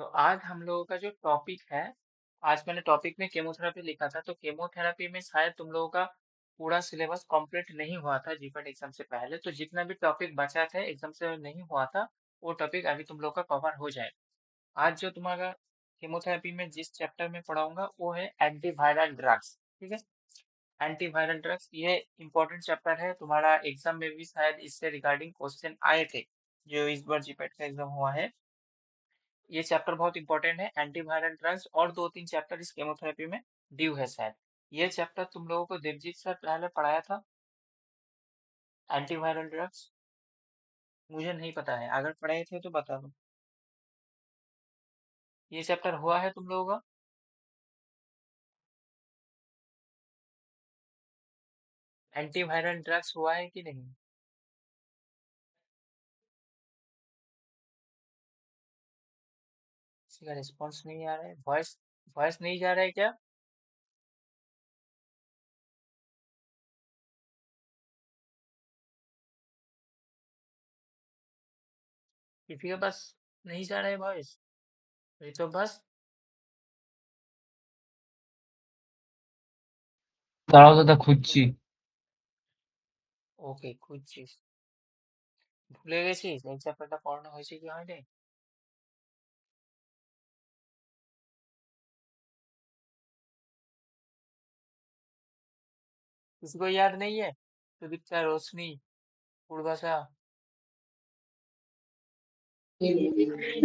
तो आज हम लोगों का जो टॉपिक है, आज मैंने टॉपिक में केमोथेरेपी लिखा था, तो केमोथेरेपी में शायद तुम लोगों का पूरा सिलेबस कंप्लीट नहीं हुआ था जीपीटी एग्जाम से पहले। तो जितना भी टॉपिक बचा था एग्जाम से नहीं हुआ था, वो टॉपिक अभी तुम लोग का कवर हो जाएगा। आज जो तुम्हारा केमोथेरेपी में जिस चैप्टर में पढ़ाऊंगा वो है एंटीवायरल ड्रग्स। ठीक है, एंटीवायरल ड्रग्स ये इंपॉर्टेंट चैप्टर है, तुम्हारा एग्जाम में भी शायद इससे रिगार्डिंग क्वेश्चन आए थे जो इस बार जीपीटी का एग्जाम हुआ है। ये चैप्टर बहुत इंपॉर्टेंट है, एंटीवायरल ड्रग्स, और दो तीन चैप्टर इस केमोथेरेपी में ड्यू है शायद। ये चैप्टर तुम लोगों को देवजीत सर पहले पढ़ाया था, एंटीवायरल ड्रग्स। मुझे नहीं पता है, अगर पढ़ाए थे तो बता दो। ये चैप्टर हुआ है तुम लोगों का? एंटीवायरल ड्रग्स हुआ है कि नहीं? किसी का रिस्पॉन्स नहीं आ रहा है, वॉइस वॉइस नहीं जा रहा है क्या? किसी के पास नहीं जा रहा है वॉइस? ये तो बस তারাও দাদা খুঁজছি। ওকে, খুঁজছিস? ভুলে গেছিস এই চ্যাপ্টারটা পড়ানো হয়েছে কি হয়নি? किसी को याद नहीं है? सुदीप्ता, रोशनी, पूर्वाशा।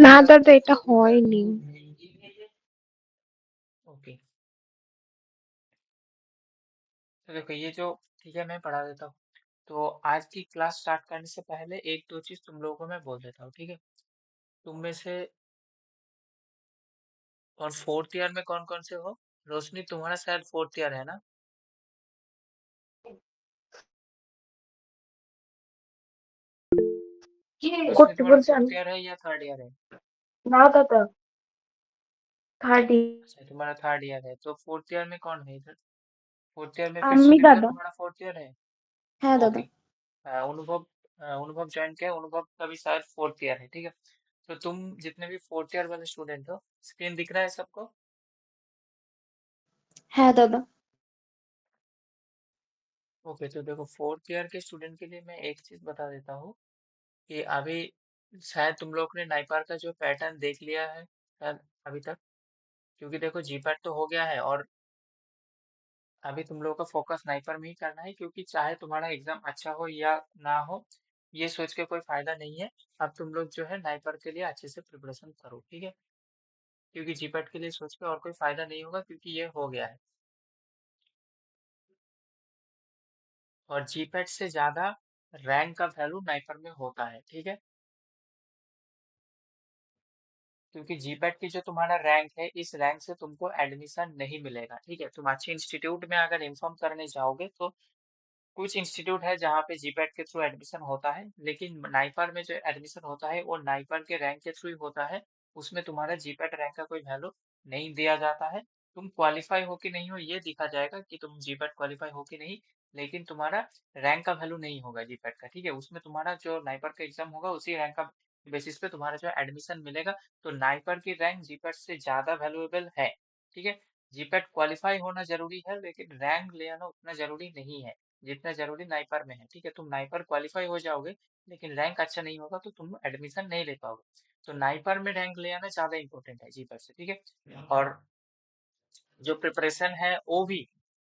না দাদা এটা হয়নি। ओके, तो देखो ये जो, ठीक है मैं पढ़ा देता हूँ। तो आज की क्लास स्टार्ट करने से पहले एक दो चीज तुम लोगों को मैं बोल देता हूँ, ठीक है? तुम में से और फोर्थ ईयर में कौन कौन से हो? रोशनी तुम्हारा शायद फोर्थ ईयर है ना? रोशनी করতে तुम्हारा বলছে फोर्थ আমি ईयर है या थर्ड ईयर है? না দাদা থার্ড अच्छा, तुम्हारा थर्ड ईयर है, तो फोर्थ ईयर में कौन है इधर? फोर्थ ईयर में फिर আমি सुदीप्ता দাদা। तुम्हारा फोर्थ ईयर है? হ্যাঁ দাদা। ओके। अनुभव, अनुभव ज्वाइन किया, अनुभव का भी शायद फोर्थ ईयर है, ठीक है? तो तुम जितने भी फोर्थ ईयर वाले स्टूडेंट हो, स्क्रीन दिख रहा है सबको? হ্যাঁ দাদা। ओके, तो देखो फोर्थ ईयर के स्टूडेंट के लिए मैं एक चीज बता देता हूँ कि अभी शायद तुम लोग ने नाइपार का जो पैटर्न देख लिया है शायद अभी तक, क्योंकि देखो जीपैट तो हो गया है और अभी तुम लोगों का फोकस नाइपर में ही करना है, क्योंकि चाहे तुम्हारा एग्जाम अच्छा हो या ना हो, ये सोच के कोई फायदा नहीं है। अब तुम लोग जो है नाइपर के लिए अच्छे से प्रिपरेशन करो, ठीक है? क्योंकि जीपैट के लिए सोच के और कोई फायदा नहीं होगा, क्योंकि ये हो गया है। और जीपैट से ज्यादा रैंक का वैल्यू नाइपर में होता है, ठीक है? क्योंकि जीपैट की जो तुम्हारा रैंक है, इस रैंक से तुमको एडमिशन नहीं मिलेगा, ठीक है? तुम अच्छे इंस्टीट्यूट में अगर इन्फॉर्म करने जाओगे तो कुछ इंस्टीट्यूट है जहाँ पे जीपैट के थ्रू एडमिशन होता है, लेकिन नाइपर में जो एडमिशन होता है वो नाइपर के रैंक के थ्रू ही होता है। उसमें तुम्हारा जीपैट रैंक का कोई वैल्यू नहीं दिया जाता है। तुम क्वालिफाई हो कि नहीं हो ये दिखा जाएगा कि तुम जीपैट क्वालिफाई हो कि नहीं, लेकिन तुम्हारा रैंक का वैल्यू नहीं होगा जीपैट का, ठीक है? उसमें तुम्हारा जो नाइपर का एग्जाम होगा उसी रैंक का बेसिस पे तुम्हारा जो एडमिशन मिलेगा। तो नाइपर की रैंक जीपैट से ज्यादा वैल्यूएबल है, ठीक है? जीपैट क्वालिफाई होना जरूरी है, लेकिन रैंक ले आना उतना जरूरी नहीं है जितना जरूरी नाइपर में है, ठीक है? तुम नाइपर क्वालिफाई हो जाओगे, लेकिन रैंक अच्छा नहीं होगा तो तुम एडमिशन नहीं ले पाओगे। तो नाइपर में रैंक ले आना ज्यादा इंपॉर्टेंट है जीपर से, ठीक है? और जो प्रिपरेशन है वो भी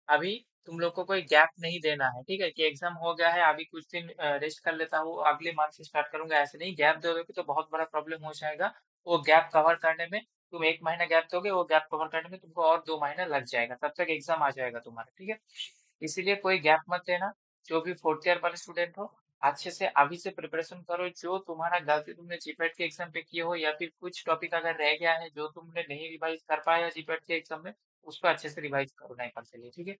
अभी तुम लोग को कोई गैप नहीं देना है, ठीक है? कि एग्जाम हो गया है अभी कुछ दिन रेस्ट कर लेता हूँ, अगले मंथ से स्टार्ट करूंगा, ऐसे नहीं। गैप दोगे तो बहुत बड़ा प्रॉब्लम हो जाएगा। वो गैप कवर करने में, तुम एक महीना गैप दोगे, वो गैप कवर करने में तुमको और 2 महीना लग जाएगा, तब तक एग्जाम आ जाएगा तुम्हारा, ठीक है? इसीलिए कोई गैप मत देना। जो भी फोर्थ ईयर वाले स्टूडेंट हो, अच्छे से अभी से प्रिपरेशन करो। जो तुम्हारा गलती तुमने जीपैट के एग्जाम पे किए हो, या फिर कुछ टॉपिक अगर रह गया है जो तुमने नहीं रिवाइज कर पाया जीपैट के एग्जाम में, उसको अच्छे से रिवाइज करो नाइपर के लिए, ठीक है?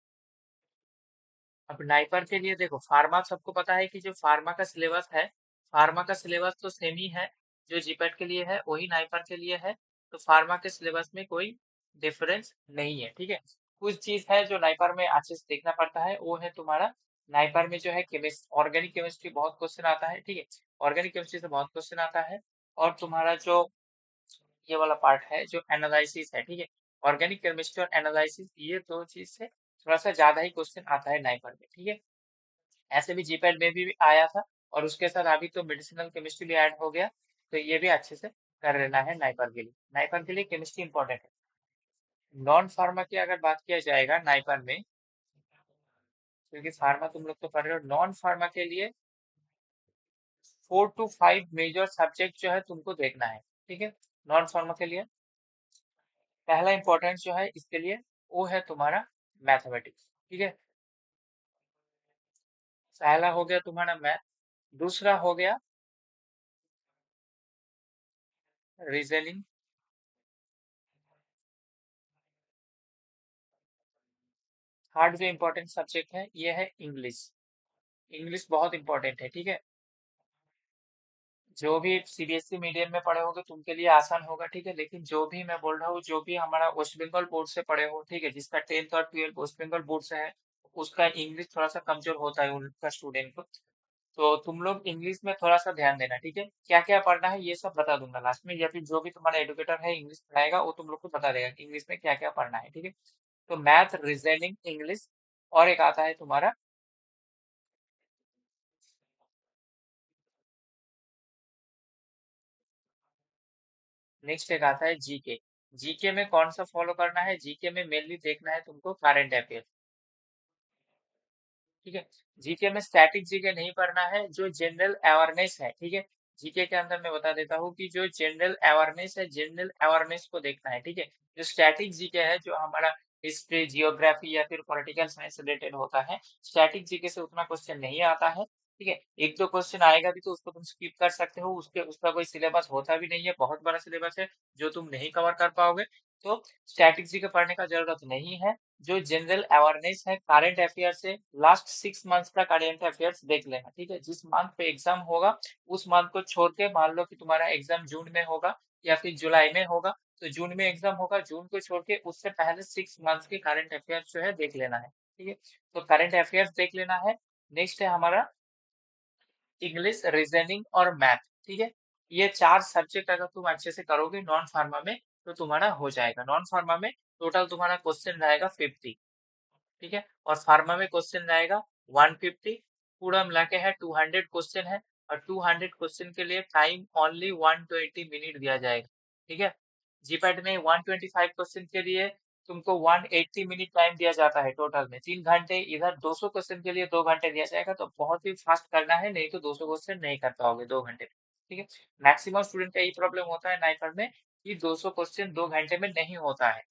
अब नाइपर के लिए देखो, फार्मा सबको पता है कि जो फार्मा का सिलेबस है, फार्मा का सिलेबस तो सेम ही है। जो जीपैट के लिए है वही नाइपर के लिए है। तो फार्मा के सिलेबस में कोई डिफरेंस नहीं है, ठीक है? कुछ चीज है जो नाइपर में अच्छे से देखना पड़ता है, वो है तुम्हारा नाइपर में जो है केमिस्ट ऑर्गेनिक केमिस्ट्री बहुत क्वेश्चन आता है, ठीक है? ऑर्गेनिक केमिस्ट्री से बहुत क्वेश्चन आता है। और तुम्हारा जो ये वाला पार्ट है जो एनालिसिस है, ठीक है। ऑर्गेनिक केमिस्ट्री और एनालिसिस, ये दो चीज से थोड़ा सा ज्यादा ही क्वेश्चन आता है नाइपर में, ठीक है। ऐसे भी जीपैट में भी आया था, और उसके साथ अभी तो मेडिसिनल केमिस्ट्री भी ऐड हो गया, तो ये भी अच्छे से कर लेना है नाइपर के लिए। नाइपर के लिए केमिस्ट्री इंपॉर्टेंट है। नॉन फार्मा की अगर बात किया जाएगा नाइपर में, क्योंकि फार्मा तुम लोग तो पढ़ रहे हो, नॉन फार्मा के लिए 4 to 5 मेजर सब्जेक्ट जो है तुमको देखना है, ठीक है। नॉन फार्मा के लिए पहला इंपॉर्टेंस जो है इसके लिए वो है तुम्हारा मैथमेटिक्स, ठीक है। पहला हो गया तुम्हारा मैथ, दूसरा हो गया रीजनिंग, थर्ड जो इम्पोर्टेंट सब्जेक्ट है ये है इंग्लिश। इंग्लिश बहुत इंपॉर्टेंट है, ठीक है। जो भी सीबीएसई मीडियम में पढ़े होगे तुमके लिए आसान होगा, ठीक है। लेकिन जो भी मैं बोल रहा हूँ, जो भी हमारा वेस्ट बंगाल बोर्ड से पढ़े हो, ठीक है, जिसका 10th और 12th वेस्ट बंगाल बोर्ड से है, उसका इंग्लिश थोड़ा सा कमजोर होता है उनका स्टूडेंट को। तो तुम लोग इंग्लिश में थोड़ा सा ध्यान देना, ठीक है। क्या क्या पढ़ना है ये सब बता दूंगा लास्ट में, या फिर जो भी तुम्हारा एडुकेटर है इंग्लिश पढ़ाएगा वो तुम लोग को बता देगा कि इंग्लिश में क्या क्या पढ़ना है, ठीक है। तो मैथ, रीजनिंग, इंग्लिश, और एक आता है तुम्हारा, नेक्स्ट एक आता है जीके। जीके में कौन सा फॉलो करना है? जीके में मेनली देखना है तुमको करंट अफेयर, ठीक है। जीके में स्टैटिक जीके नहीं पढ़ना है, जो जनरल अवेयरनेस है, ठीक है। जीके के अंदर मैं बता देता हूँ कि जो जनरल अवेयरनेस है, जनरल अवेयरनेस को देखना है, ठीक है। जो स्टैटिक जीके है, जो हमारा हिस्ट्री, जियोग्राफी या फिर पॉलिटिकल साइंस रिलेटेड होता है, स्टैटिक जीके से उतना क्वेश्चन नहीं आता है, ठीक है। एक दो क्वेश्चन आएगा भी तो उसको तुम स्किप कर सकते हो, उसके उसका कोई सिलेबस होता भी नहीं है, बहुत बड़ा सिलेबस है जो तुम नहीं कवर कर पाओगे। तो स्टैटिक जीके पढ़ने का जरूरत नहीं है। जो जनरल अवेयरनेस है करंट अफेयर से, लास्ट 6 मंथ्स का करंट अफेयर्स देख लेना, ठीक है। जिस मंथ पे एग्जाम होगा उस मंथ को छोड़ के, मान लो कि तुम्हारा एग्जाम जून में होगा या फिर जुलाई में होगा, तो जून में एग्जाम होगा, जून को छोड़ के उससे पहले 6 मंथ्स के करंट अफेयर्स जो है देख लेना है, ठीक है। तो करंट अफेयर्स देख लेना है। नेक्स्ट है हमारा इंग्लिश, रीजनिंग और मैथ, ठीक है। ये चार सब्जेक्ट अगर तुम अच्छे से करोगे नॉन फार्मा में, तो तुम्हारा हो जाएगा। नॉन फार्मा में टोटल तुम्हारा क्वेश्चन रहेगा 50, ठीक है। और फार्मा में क्वेश्चन रहेगा 150, पूरा मिला के है 200 क्वेश्चन है। और 200 क्वेश्चन के लिए टाइम ओनली 120 मिनट दिया जाएगा, ठीक है। जीपैट में 125 क्वेश्चन के लिए तुमको 180 मिनट टाइम दिया जाता है, टोटल में 3 घंटे। इधर 200 क्वेश्चन के लिए 2 घंटे दिया जाएगा, तो बहुत ही फास्ट करना है, नहीं तो 200 क्वेश्चन नहीं कर पाओगे 2 घंटे में, ठीक है। मैक्सिमम स्टूडेंट का यही प्रॉब्लम होता है नाइपर में, कि 200 क्वेश्चन 2 घंटे में नहीं होता है,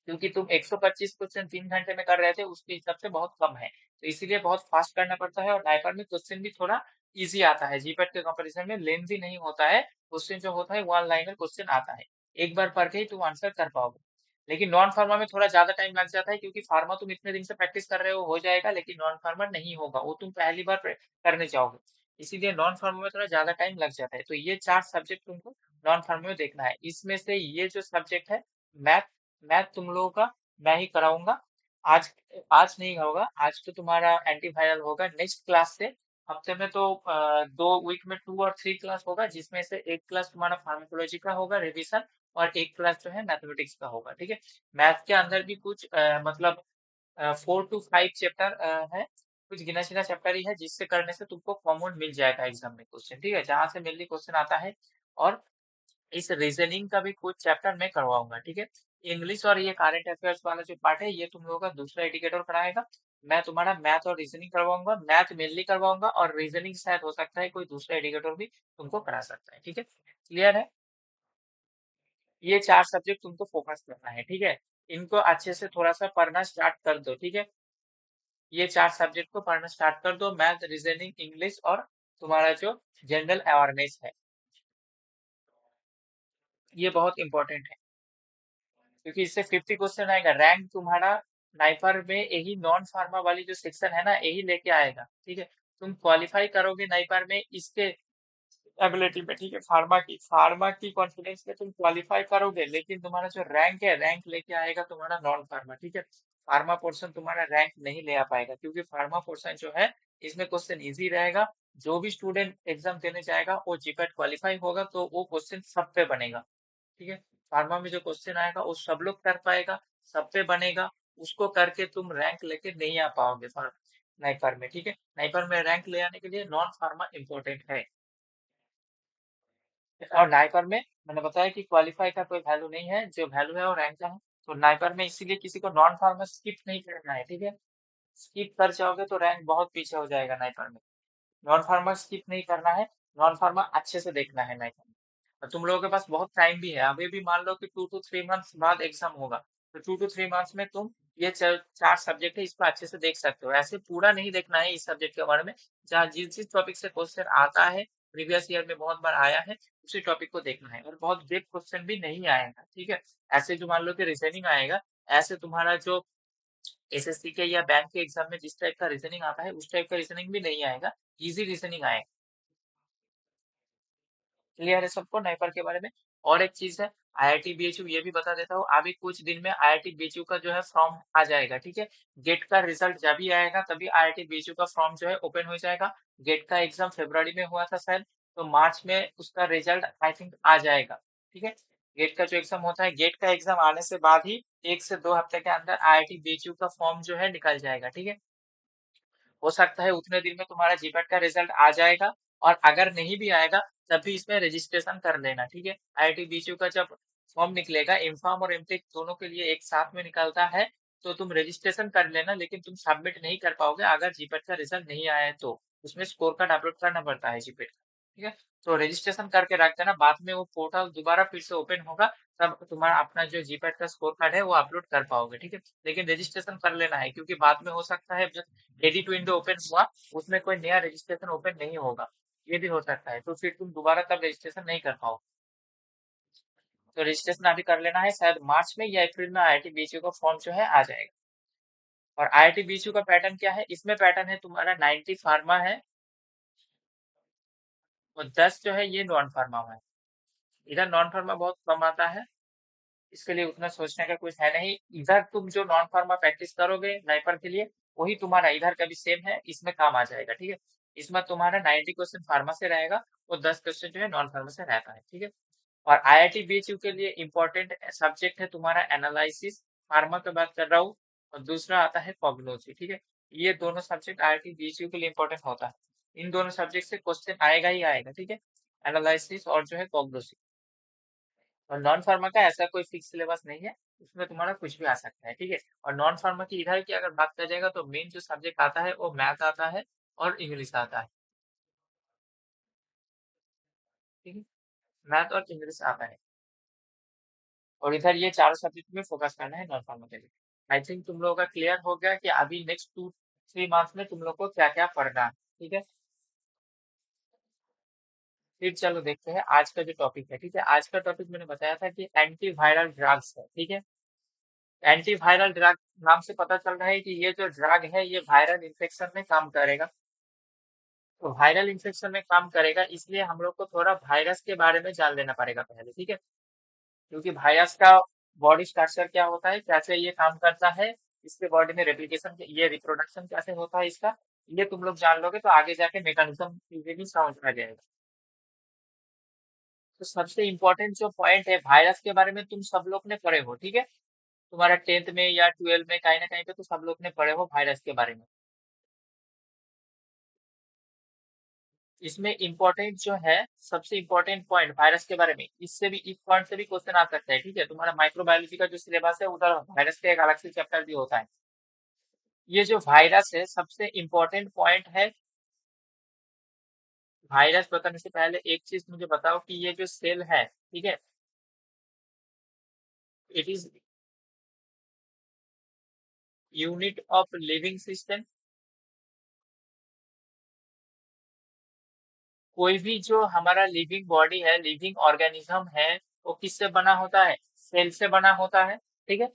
क्योंकि तुम 125 क्वेश्चन 3 घंटे में कर रहे थे, उसके हिसाब से बहुत कम है, तो इसीलिए बहुत फास्ट करना पड़ता है। और नाइपर में क्वेश्चन भी थोड़ा इजी आता है, जीपैट के कंपैरिजन में लेंथी नहीं होता है। क्वेश्चन जो होता है वन लाइनर क्वेश्चन आता है, एक बार पढ़ के ही तुम आंसर कर पाओगे। लेकिन नॉन फार्मा में थोड़ा ज्यादा टाइम लग जाता है, क्योंकि फार्मा तुम इतने दिन से प्रैक्टिस कर रहे हो जाएगा, लेकिन नॉन फार्मा नहीं होगा, वो तुम पहली बार करने जाओगे, इसीलिए नॉन फार्मा में थोड़ा ज्यादा टाइम लग जाता है। तो ये चार सब्जेक्ट तुमको नॉन फार्मा में देखना है। इसमें से ये जो सब्जेक्ट है मैथ, मैथ तुम लोगों का मैं ही कराऊंगा। आज आज नहीं होगा, आज तो तुम्हारा एंटीवायरल होगा, नेक्स्ट क्लास से। हफ्ते में तो 2 वीक में 2 और 3 क्लास होगा, जिसमें से एक क्लास तुम्हारा फार्माकोलॉजी का होगा रिवीजन, और एक क्लास जो है मैथमेटिक्स का होगा, ठीक है। मैथ के अंदर भी कुछ मतलब 4 to 5 चैप्टर है, कुछ गिना चुना चैप्टर ही है, जिससे करने से तुमको कॉमन मिल जाएगा एग्जाम में क्वेश्चन, ठीक है, जहां से मेनली क्वेश्चन आता है। और इस रीजनिंग का भी कुछ चैप्टर मैं करवाऊंगा, ठीक है। इंग्लिश और ये करंट अफेयर्स वाला जो पार्ट है ये तुम लोगों का दूसरा एजुकेटर कराएगा। मैं तुम्हारा मैथ और रीजनिंग करवाऊंगा, मैथ मेनली करवाऊंगा, और रीजनिंग शायद हो सकता है कोई दूसरा एजुकेटर भी तुमको करा सकता है, ठीक है। क्लियर है? ये चार सब्जेक्ट तुमको फोकस करना है, ठीक है। इनको अच्छे से थोड़ा सा पढ़ना स्टार्ट कर दो, ठीक है। ये चार सब्जेक्ट को पढ़ना स्टार्ट कर दो, मैथ, रीजनिंग, इंग्लिश, और तुम्हारा जो जनरल अवेयरनेस है, ये बहुत इंपॉर्टेंट है, क्योंकि इससे 50 क्वेश्चन आएगा। रैंक तुम्हारा नाइपर में यही नॉन फार्मा वाली जो सेक्शन है ना, यही लेके आएगा, ठीक है। तुम क्वालिफाई करोगे नाइपर में इसके एबिलिटी पे, ठीक है। फार्मा की कॉन्फिडेंस में तुम क्वालिफाई करोगे, लेकिन तुम्हारा जो रैंक है, रैंक लेके आएगा तुम्हारा नॉन फार्मा, ठीक है। फार्मा पोर्शन तुम्हारा रैंक नहीं ले आ पाएगा, क्योंकि फार्मा पोर्शन जो है इसमें क्वेश्चन इजी रहेगा। जो भी स्टूडेंट एग्जाम देने जाएगा वो जीपैट क्वालिफाई होगा, तो वो क्वेश्चन सब पे बनेगा, ठीक है। फार्मा में जो क्वेश्चन आएगा वो सब लोग कर पाएगा, सब पे बनेगा, उसको करके तुम रैंक लेके नहीं आ पाओगे नाइपर में। ठीक है, नाइपर में रैंक ले आने के लिए नॉन फार्मा इम्पोर्टेंट है। और नाइपर में मैंने बताया कि क्वालिफाई का कोई वैल्यू नहीं है, जो वैल्यू है वो रैंक का है। तो नाइपर में इसीलिए किसी को नॉन फार्मा स्किप नहीं करना है। ठीक है, स्किप कर जाओगे तो रैंक बहुत पीछे हो जाएगा नाइपर में। नॉन फार्मा स्किप नहीं करना है, नॉन फार्मा अच्छे से देखना है नाइपर में। और तुम लोगों के पास बहुत टाइम भी है, अभी भी मान लो कि 2 to 3 मंथ्स बाद एग्जाम होगा, तो 2 to 3 मंथ्स में तुम ये 4 सब्जेक्ट है इसको अच्छे से देख सकते हो। ऐसे पूरा नहीं देखना है इस सब्जेक्ट के बारे में, जहाँ जिस जिस टॉपिक से क्वेश्चन आता है, प्रीवियस ईयर में बहुत बार आया है, उसी टॉपिक को देखना है। और बहुत डेप क्वेश्चन भी नहीं आएगा। ठीक है, ऐसे जो मान लो कि रीजनिंग आएगा, ऐसे तुम्हारा जो एसएससी के या बैंक के एग्जाम में जिस टाइप का रीजनिंग आता है उस टाइप का रीजनिंग भी नहीं आएगा, इजी रीजनिंग आएगा। क्लियर है सबको नाइपर के बारे में? और एक चीज है, आईआईटी बीएचयू ये भी बता देता हूँ, अभी कुछ दिन में आईआईटी बीएचयू का जो है फॉर्म आ जाएगा। ठीक है, गेट का रिजल्ट जब भी आएगा तभी आईआईटी बीएचयू का फॉर्म जो है ओपन हो जाएगा। गेट का एग्जाम फरवरी में हुआ था शायद, तो मार्च में उसका रिजल्ट आई थिंक आ जाएगा। ठीक है, गेट का जो एग्जाम होता है, गेट का एग्जाम आने से बाद ही 1 से 2 हफ्ते के अंदर आईआईटी बीएचयू का फॉर्म जो है निकल जाएगा। ठीक है, हो सकता है उतने दिन में तुम्हारा जीपैट का रिजल्ट आ जाएगा, और अगर नहीं भी आएगा तब भी इसमें रजिस्ट्रेशन कर लेना। ठीक है, आईआईटी बीचयू का जब फॉर्म निकलेगा, इम्फॉर्म और एमटेक दोनों के लिए एक साथ में निकलता है, तो तुम रजिस्ट्रेशन कर लेना, लेकिन तुम सबमिट नहीं कर पाओगे अगर जीपैट का रिजल्ट नहीं आया है। तो उसमें स्कोर कार्ड अपलोड करना पड़ता है जीपैट का। ठीक है, तो रजिस्ट्रेशन करके रख देना, बाद में वो पोर्टल दोबारा फिर से ओपन होगा, तब तुम्हारा अपना जो जीपैट का स्कोर कार्ड है वो अपलोड कर पाओगे। ठीक है, लेकिन रजिस्ट्रेशन कर लेना है, क्योंकि बाद में हो सकता है एडिट विंडो ओपन हुआ, उसमें कोई नया रजिस्ट्रेशन ओपन नहीं होगा, ये भी हो सकता है, तो फिर तुम दोबारा तब रजिस्ट्रेशन नहीं कर पाओ। तो रजिस्ट्रेशन अभी कर लेना है, शायद मार्च में या अप्रैल में आईआईटी बीचयू का फॉर्म जो है आ जाएगा। और आईआईटी बीचयू का पैटर्न क्या है, इसमें पैटर्न है तुम्हारा 90 फार्मा है और 10 जो है ये नॉन फार्मा है। इधर नॉन फार्मा बहुत कम आता है, इसके लिए उतना सोचने का कुछ है नहीं। इधर तुम जो नॉन फार्मा प्रैक्टिस करोगे नाइपर के लिए, वही तुम्हारा इधर का भी सेम है, इसमें काम आ जाएगा। ठीक है, इसमें तुम्हारा 90 क्वेश्चन फार्मा से रहेगा और 10 क्वेश्चन जो है नॉन फार्मा से रहता है। ठीक है, और आईआईटी बीएचयू के लिए इंपॉर्टेंट सब्जेक्ट है तुम्हारा एनालिसिस, फार्मा की बात कर रहा हूँ, और दूसरा आता है कॉग्नोसी। ठीक है, ये दोनों सब्जेक्ट आईआईटी बीएचयू के लिए इंपॉर्टेंट होता है। इन दोनों सब्जेक्ट से क्वेश्चन आएगा ही आएगा। ठीक है, एनालिसिस और जो है कॉग्नोसी। और नॉन फार्मा का ऐसा कोई फिक्स सिलेबस नहीं है, उसमें तुम्हारा कुछ भी आ सकता है। ठीक है, और नॉन फार्मा की इधर की अगर बात कर जाएगा तो मेन जो सब्जेक्ट आता है वो मैथ आता है और इंग्लिश आता है। ठीक है, मैथ और इंग्लिश आता है, और इधर ये चारों सब्जेक्ट में फोकस करना है नॉन फार्मा के लिए। आई थिंक तुम लोगों का क्लियर हो गया कि अभी नेक्स्ट 2 3 मंथ्स में तुम लोग को क्या क्या पढ़ना है। ठीक है, फिर चलो देखते हैं आज का जो टॉपिक है। ठीक है, आज का टॉपिक मैंने बताया था कि एंटीवायरल ड्रग्स है। ठीक है, एंटीवायरल ड्रग नाम से पता चल रहा है कि ये जो ड्रग है ये वायरल इन्फेक्शन में काम करेगा। तो वायरल इन्फेक्शन में काम करेगा, इसलिए हम लोग को थोड़ा वायरस के बारे में जान लेना पड़ेगा पहले। ठीक है, क्योंकि वायरस का बॉडी स्ट्रक्चर क्या होता है, कैसे ये काम करता है, इसके बॉडी में रेप्लिकेशन, ये रिप्रोडक्शन कैसे होता है इसका, ये तुम लोग जान लोगे तो आगे जाके मैकेनिज्म इजीली समझ आ जाएगा। तो सबसे इम्पोर्टेंट जो पॉइंट है वायरस के बारे में, तुम सब लोग ने पढ़े हो। ठीक है, तुम्हारा 10th में या 12 में कहीं ना कहीं पे तो सब लोग ने पढ़े हो वायरस के बारे में। इसमें इम्पोर्टेंट जो है, सबसे इम्पोर्टेंट पॉइंट वायरस के बारे में, इससे भी इस पॉइंट से भी क्वेश्चन आ सकता है। ठीक है, तुम्हारा माइक्रोबायोलॉजी का जो सिलेबस है उधर वायरस का एक अलग से चैप्टर भी होता है। ये जो वायरस है, सबसे इम्पोर्टेंट पॉइंट है, वायरस बताने से पहले एक चीज मुझे बताओ कि ये जो सेल है, ठीक है, it is unit of living system. कोई भी जो हमारा लिविंग बॉडी है, लिविंग ऑर्गेनिज्म है, वो किससे बना होता है, सेल से बना होता है। ठीक है,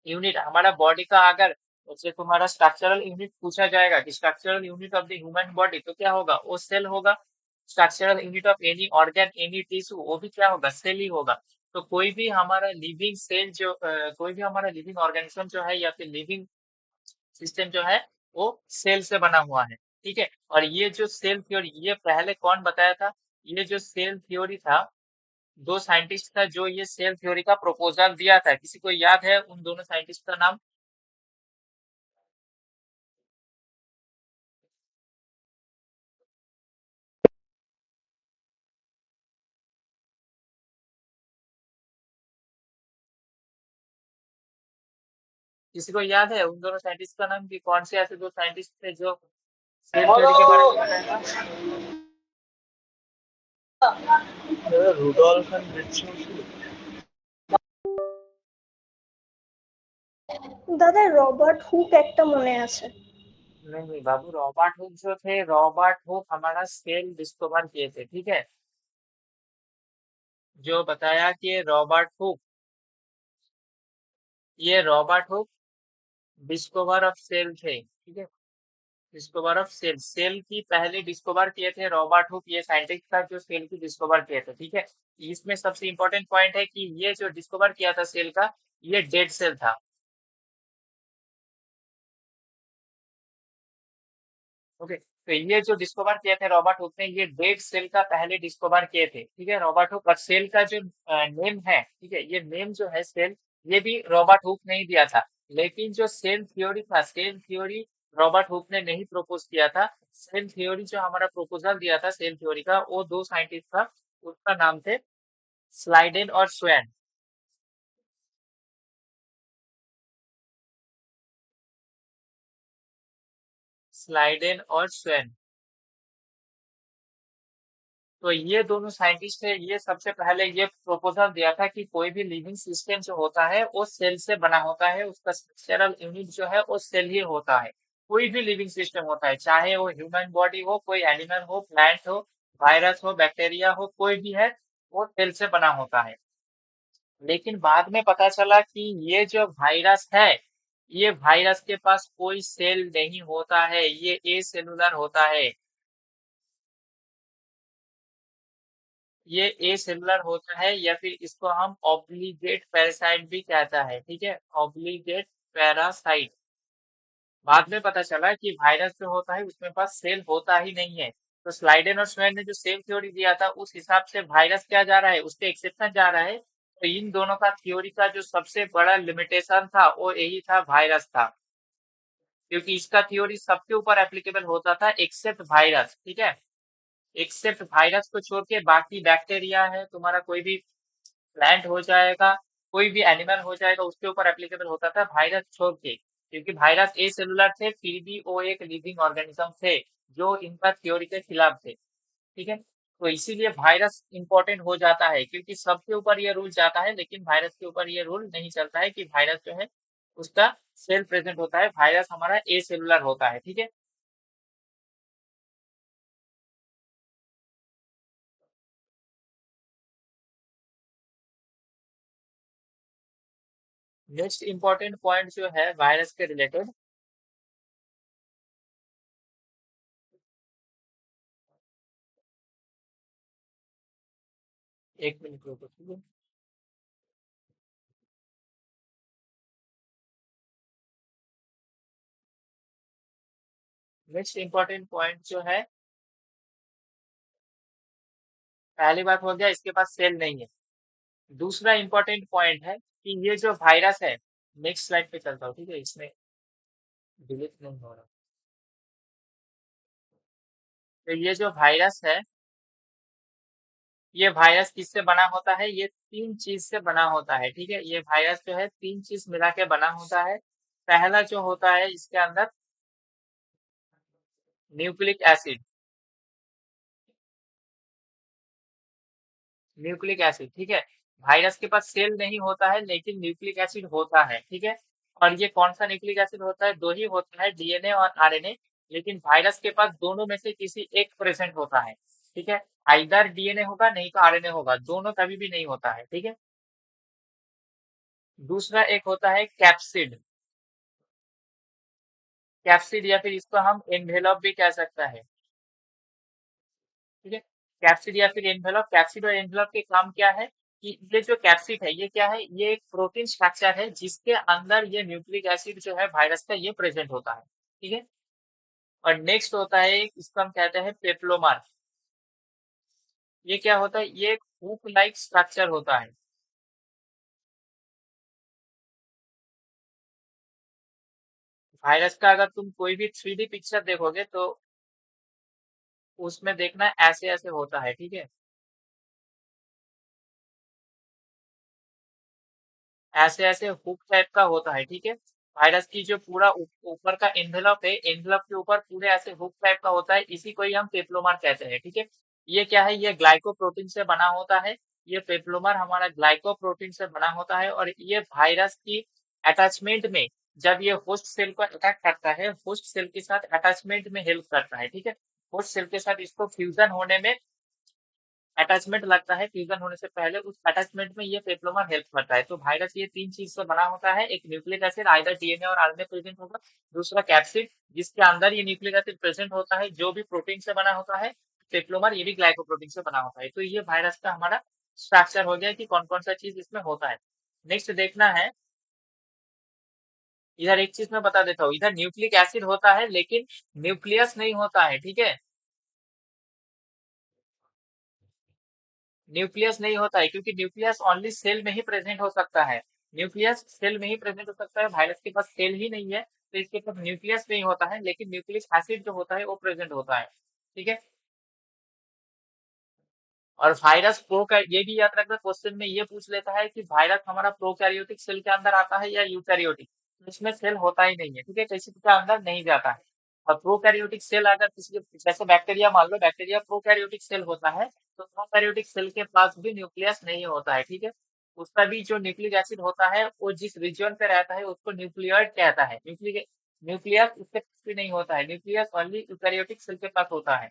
यूनिट हमारा बॉडी का, अगर जैसे तुम्हारा स्ट्रक्चरल यूनिट पूछा जाएगा कि structural unit of the human body, तो क्या होगा, वो सेल होगा। Structural unit of any organ any tissue, वो भी क्या होगा, सेल ही होगा। तो कोई भी हमारा लिविंग सेल जो कोई भी हमारा लिविंग ऑर्गेनिज्म जो है या फिर लिविंग सिस्टम जो है, वो सेल से बना हुआ है। ठीक है, और ये जो सेल थ्योरी, ये पहले कौन बताया था, ये जो सेल थ्योरी था, दो साइंटिस्ट था जो ये सेल थ्योरी का प्रपोजल दिया था, किसी को याद है उन दोनों साइंटिस्ट का नाम? किसी को याद है उन दोनों साइंटिस्ट का नाम, कि कौन से ऐसे दो साइंटिस्ट थे जो सेल थ्योरी के बारे में बताया था? Rudolf and Richard. দাদা রবার্ট হুক একটা মনে আছে। नहीं बाबू, रॉबर्ट हुक जो थे, रॉबर्ट हुक हमारा सेल डिस्कवर किए थे, ठीक है। जो बताया कि रॉबर्ट हुक, ये Robert Hooke discover of cell थे, ठीक है। डिस्कवर ऑफ सेल, सेल की पहले डिस्कवर किए थे रॉबर्ट हुक, ये साइंटिस्ट था जो सेल की डिस्कवर किए थे, ठीक है। इसमें सबसे इंपॉर्टेंट पॉइंट है कि ये जो डिस्कवर किया था सेल का, ये डेड सेल था। ओके, तो ये जो डिस्कवर किए थे रॉबर्ट हुक ने, ये डेड सेल का पहले डिस्कवर किए थे, ठीक है, रॉबर्ट हुक। और सेल का जो नेम है, ठीक है, ये नेम जो है सेल, ये भी रॉबर्ट हुक ने ही दिया था। लेकिन जो सेल थ्योरी था, सेल थ्योरी रॉबर्ट हुक ने नहीं प्रपोज किया था। सेल थ्योरी जो हमारा प्रपोजल दिया था सेल थ्योरी का, वो दो साइंटिस्ट था, उसका नाम थे स्लाइडेन और स्वैन। स्लाइडेन और स्वैन, तो ये दोनों साइंटिस्ट है, ये सबसे पहले ये प्रपोजल दिया था कि कोई भी लिविंग सिस्टम जो होता है वो सेल से बना होता है, उसका स्ट्रक्चरल यूनिट जो है वो सेल ही होता है। कोई भी लिविंग सिस्टम होता है, चाहे वो ह्यूमन बॉडी हो, कोई एनिमल हो, प्लांट हो, वायरस हो, बैक्टीरिया हो, कोई भी है, वो सेल से बना होता है। लेकिन बाद में पता चला कि ये जो वायरस है, ये वायरस के पास कोई सेल नहीं होता है, ये ए सेलुलर होता है। ये ए सेलुलर होता है, या फिर इसको हम ऑब्लिगेट पैरासाइट भी कहता है, ठीक है, ऑब्लिगेट पैरासाइट। बाद में पता चला कि वायरस जो होता है उसमें पास सेल होता ही नहीं है। तो स्लाइडेन और स्वेन ने जो सेल थ्योरी दिया था, उस हिसाब से वायरस क्या जा रहा है, उसके एक्सेप्शन जा रहा है। तो इन दोनों का थ्योरी का जो सबसे बड़ा लिमिटेशन था वो यही था, वायरस था। क्योंकि इसका थ्योरी सबके ऊपर एप्लीकेबल होता था एक्सेप्ट वायरस, ठीक है। एक्सेप्ट वायरस को छोड़ के बाकी बैक्टीरिया है तुम्हारा, कोई भी प्लांट हो जाएगा, कोई भी एनिमल हो जाएगा, उसके ऊपर एप्लीकेबल होता था, वायरस छोड़ के। क्योंकि वायरस ए सेलुलर थे, फिर भी वो एक लिविंग ऑर्गेनिज्म थे, जो इनका थ्योरी के खिलाफ थे, ठीक है। तो इसीलिए वायरस इंपॉर्टेंट हो जाता है, क्योंकि सबके ऊपर ये रूल जाता है, लेकिन वायरस के ऊपर ये रूल नहीं चलता है कि वायरस जो है उसका सेल प्रेजेंट होता है, वायरस हमारा ए सेलुलर होता है, ठीक है। नेक्स्ट इंपॉर्टेंट पॉइंट जो है वायरस के रिलेटेड, एक मिनट रुको, ठीक है। नेक्स्ट इंपॉर्टेंट पॉइंट जो है, पहली बात हो गया इसके पास सेल नहीं है। दूसरा इंपॉर्टेंट पॉइंट है कि ये जो वायरस है, नेक्स्ट स्लाइड पे चलता हूँ, ठीक है, इसमें डिलीट नहीं हो रहा। तो ये जो वायरस है, ये वायरस किससे बना होता है, ये तीन चीज से बना होता है, ठीक है। ये वायरस जो है तीन चीज मिला के बना होता है। पहला जो होता है इसके अंदर न्यूक्लिक एसिड, न्यूक्लिक एसिड, ठीक है। वायरस के पास सेल नहीं होता है, लेकिन न्यूक्लिक एसिड होता है, ठीक है। और ये कौन सा न्यूक्लिक एसिड होता है, दो ही होता है, डीएनए और आरएनए। लेकिन वायरस के पास दोनों में से किसी एक प्रेजेंट होता है, ठीक है। आइदर डीएनए होगा, नहीं तो आरएनए होगा, दोनों कभी भी नहीं होता है, ठीक है। दूसरा एक होता है कैप्सिड, कैप्सिड या फिर इसको हम एनवेलप भी कह सकता है, ठीक है। कैप्सिड या फिर एनवेलप, कैप्सिड और एनवेलप के काम क्या है, कि ये जो कैप्सिड है ये क्या है, ये एक प्रोटीन स्ट्रक्चर है जिसके अंदर ये न्यूक्लिक एसिड जो है वायरस का, ये प्रेजेंट होता है, ठीक है। और नेक्स्ट होता है इसको हम कहते हैं पेप्लोमर, ये क्या होता है, ये एक हुक लाइक स्ट्रक्चर होता है। वायरस का अगर तुम कोई भी 3D पिक्चर देखोगे तो उसमें देखना ऐसे ऐसे होता है, ठीक है। ऐसे ऐसे हुक टाइप का होता है, ठीक है। वायरस की जो पूरा ऊपर का एनवेलप है, एनवेलप के ऊपर पूरे ऐसे हुक टाइप का होता है, इसी को ही हम पेप्लोमर कहते हैं, ठीक है। ये क्या है, ये ग्लाइकोप्रोटीन से बना होता है। ये पेप्लोमर हमारा ग्लाइकोप्रोटीन से बना होता है, और ये वायरस की अटैचमेंट में, जब ये होस्ट सेल को अटैक करता है, होस्ट सेल के साथ अटैचमेंट में हेल्प करता है, ठीक है। होस्ट सेल के साथ इसको फ्यूजन होने में अटैचमेंट लगता है, फ्यूजन होने से पहले उस अटैचमेंट में ये पेप्लोमर हेल्प करता है। तो वायरस ये तीन चीज से बना होता है, एक न्यूक्लिक एसिड आइदर डीएनए और आरएनए प्रेजेंट होगा, दूसरा कैप्सिड जिसके अंदर ये न्यूक्लिक एसिड प्रेजेंट होता है जो भी प्रोटीन से बना होता है, पेप्लोमर ये भी ग्लाइकोप्रोटीन से बना होता है। तो ये वायरस का हमारा स्ट्रक्चर हो गया कि कौन कौन सा चीज इसमें होता है। नेक्स्ट देखना है, इधर एक चीज मैं बता देता हूँ, इधर न्यूक्लिक एसिड होता है लेकिन न्यूक्लियस नहीं होता है, ठीक है। न्यूक्लियस नहीं होता है क्योंकि न्यूक्लियस ओनली सेल में ही प्रेजेंट हो सकता है। न्यूक्लियस सेल में ही प्रेजेंट हो सकता है, वायरस के पास सेल ही नहीं है तो इसके पास न्यूक्लियस नहीं होता है, लेकिन न्यूक्लिक एसिड जो होता है वो प्रेजेंट होता है, ठीक है। और वायरस ये भी याद रखना, क्वेश्चन में ये पूछ लेता है कि वायरस हमारा प्रोकैरियोटिक सेल के अंदर आता है या यूकैरियोटिक, तो इसमें सेल होता ही नहीं है, ठीक है, किसी के अंदर नहीं जाता है। और प्रोकैरियोटिक सेल अगर किसी जैसे बैक्टीरिया, मान लो बैक्टीरिया प्रोकैरियोटिक सेल होता है, तो प्रोकैरियोटिक सेल के पास भी न्यूक्लियस नहीं होता है, ठीक है। उसका भी जो न्यूक्लिक एसिड होता है वो जिस रीजन पे रहता है उसको न्यूक्लियोइड कहता है। न्यूक्लियस उसके पास भी नहीं होता है, न्यूक्लियस ओनली यूकैरियोटिक सेल के पास होता है।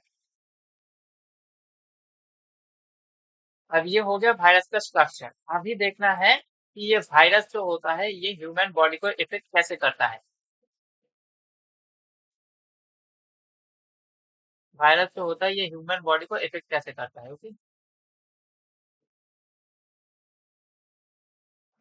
अब ये हो गया वायरस का स्ट्रक्चर। अभी देखना है कि ये वायरस जो होता है ये ह्यूमन बॉडी को इफेक्ट कैसे करता है। वायरस जो होता है ये ह्यूमन बॉडी को इफेक्ट कैसे करता है, ओके।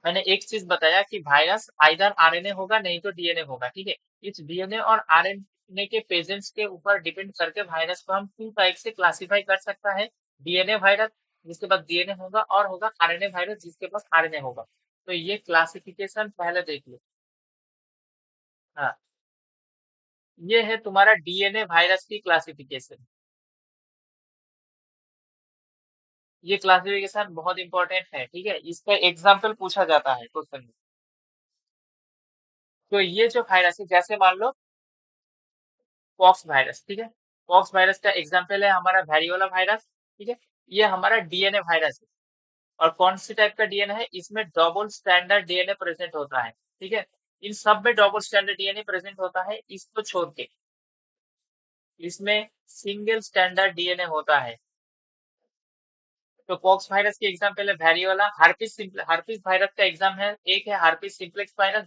मैंने एक चीज बताया कि वायरस आइदर आरएनए होगा नहीं तो डीएनए होगा, ठीक है। इस डीएनए और आरएनए के प्रेजेंस के ऊपर डिपेंड करके वायरस को हम टू टाइप से क्लासिफाई कर सकता है। डीएनए वायरस जिसके पास डीएनए होगा, और होगा आरएनए वायरस जिसके पास आरएनए होगा। तो ये क्लासिफिकेशन पहले देख लो। हाँ, ये है तुम्हारा डीएनए वायरस की क्लासिफिकेशन। ये क्लासिफिकेशन बहुत इंपॉर्टेंट है, ठीक है, इसका एग्जाम्पल पूछा जाता है क्वेश्चन में। तो ये जो वायरस है, जैसे मान लो पॉक्स वायरस, ठीक है। पॉक्स वायरस का एग्जाम्पल है हमारा वेरियोला वायरस, ठीक है। ये हमारा डीएनए वायरस है। और कौन सी टाइप का डीएनए है, इसमें डबल स्टैंडर्ड डीएनए प्रेजेंट होता है, ठीक है। इन सब में डबल स्टैंडर्ड डीएनए प्रेजेंट होता है, इसको छोड़ के इसमें सिंगल स्टैंडर्ड डीएनए होता है। तो पॉक्स वायरस के एग्जाम्पल है वेरियोला, हार्पिस वायरस का एग्जाम है, एक है हार्पिस सिम्प्लेक्स वायरस,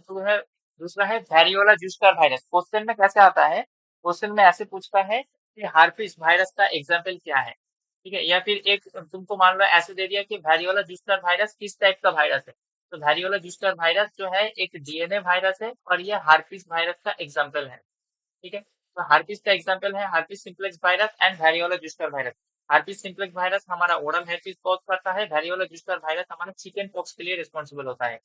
दूसरा है वेरियोला जूस्टर वायरस। क्वेश्चन में कैसे आता है, क्वेश्चन में ऐसे पूछता है कि हार्पिस वायरस का एग्जाम्पल क्या है, ठीक है। या फिर एक तुमको मान लो ऐसे दे दिया कि वेरियोला जूस्टर वायरस किस टाइप का वायरस है, तो वेरियोला जूस्टर वायरस जो है एक डीएनए वायरस है, और ये हार्पिस वायरस का एग्जाम्पल है, ठीक है। तो हार्पिस का एग्जाम्पल है हार्पिस simplex virus and variola zoster virus. हार्पिस simplex virus हमारा ओरल herpes कॉज करता है, वेरियोला जूस्टर वायरस हमारा चिकन पॉक्स के लिए रिस्पॉन्सिबल होता है।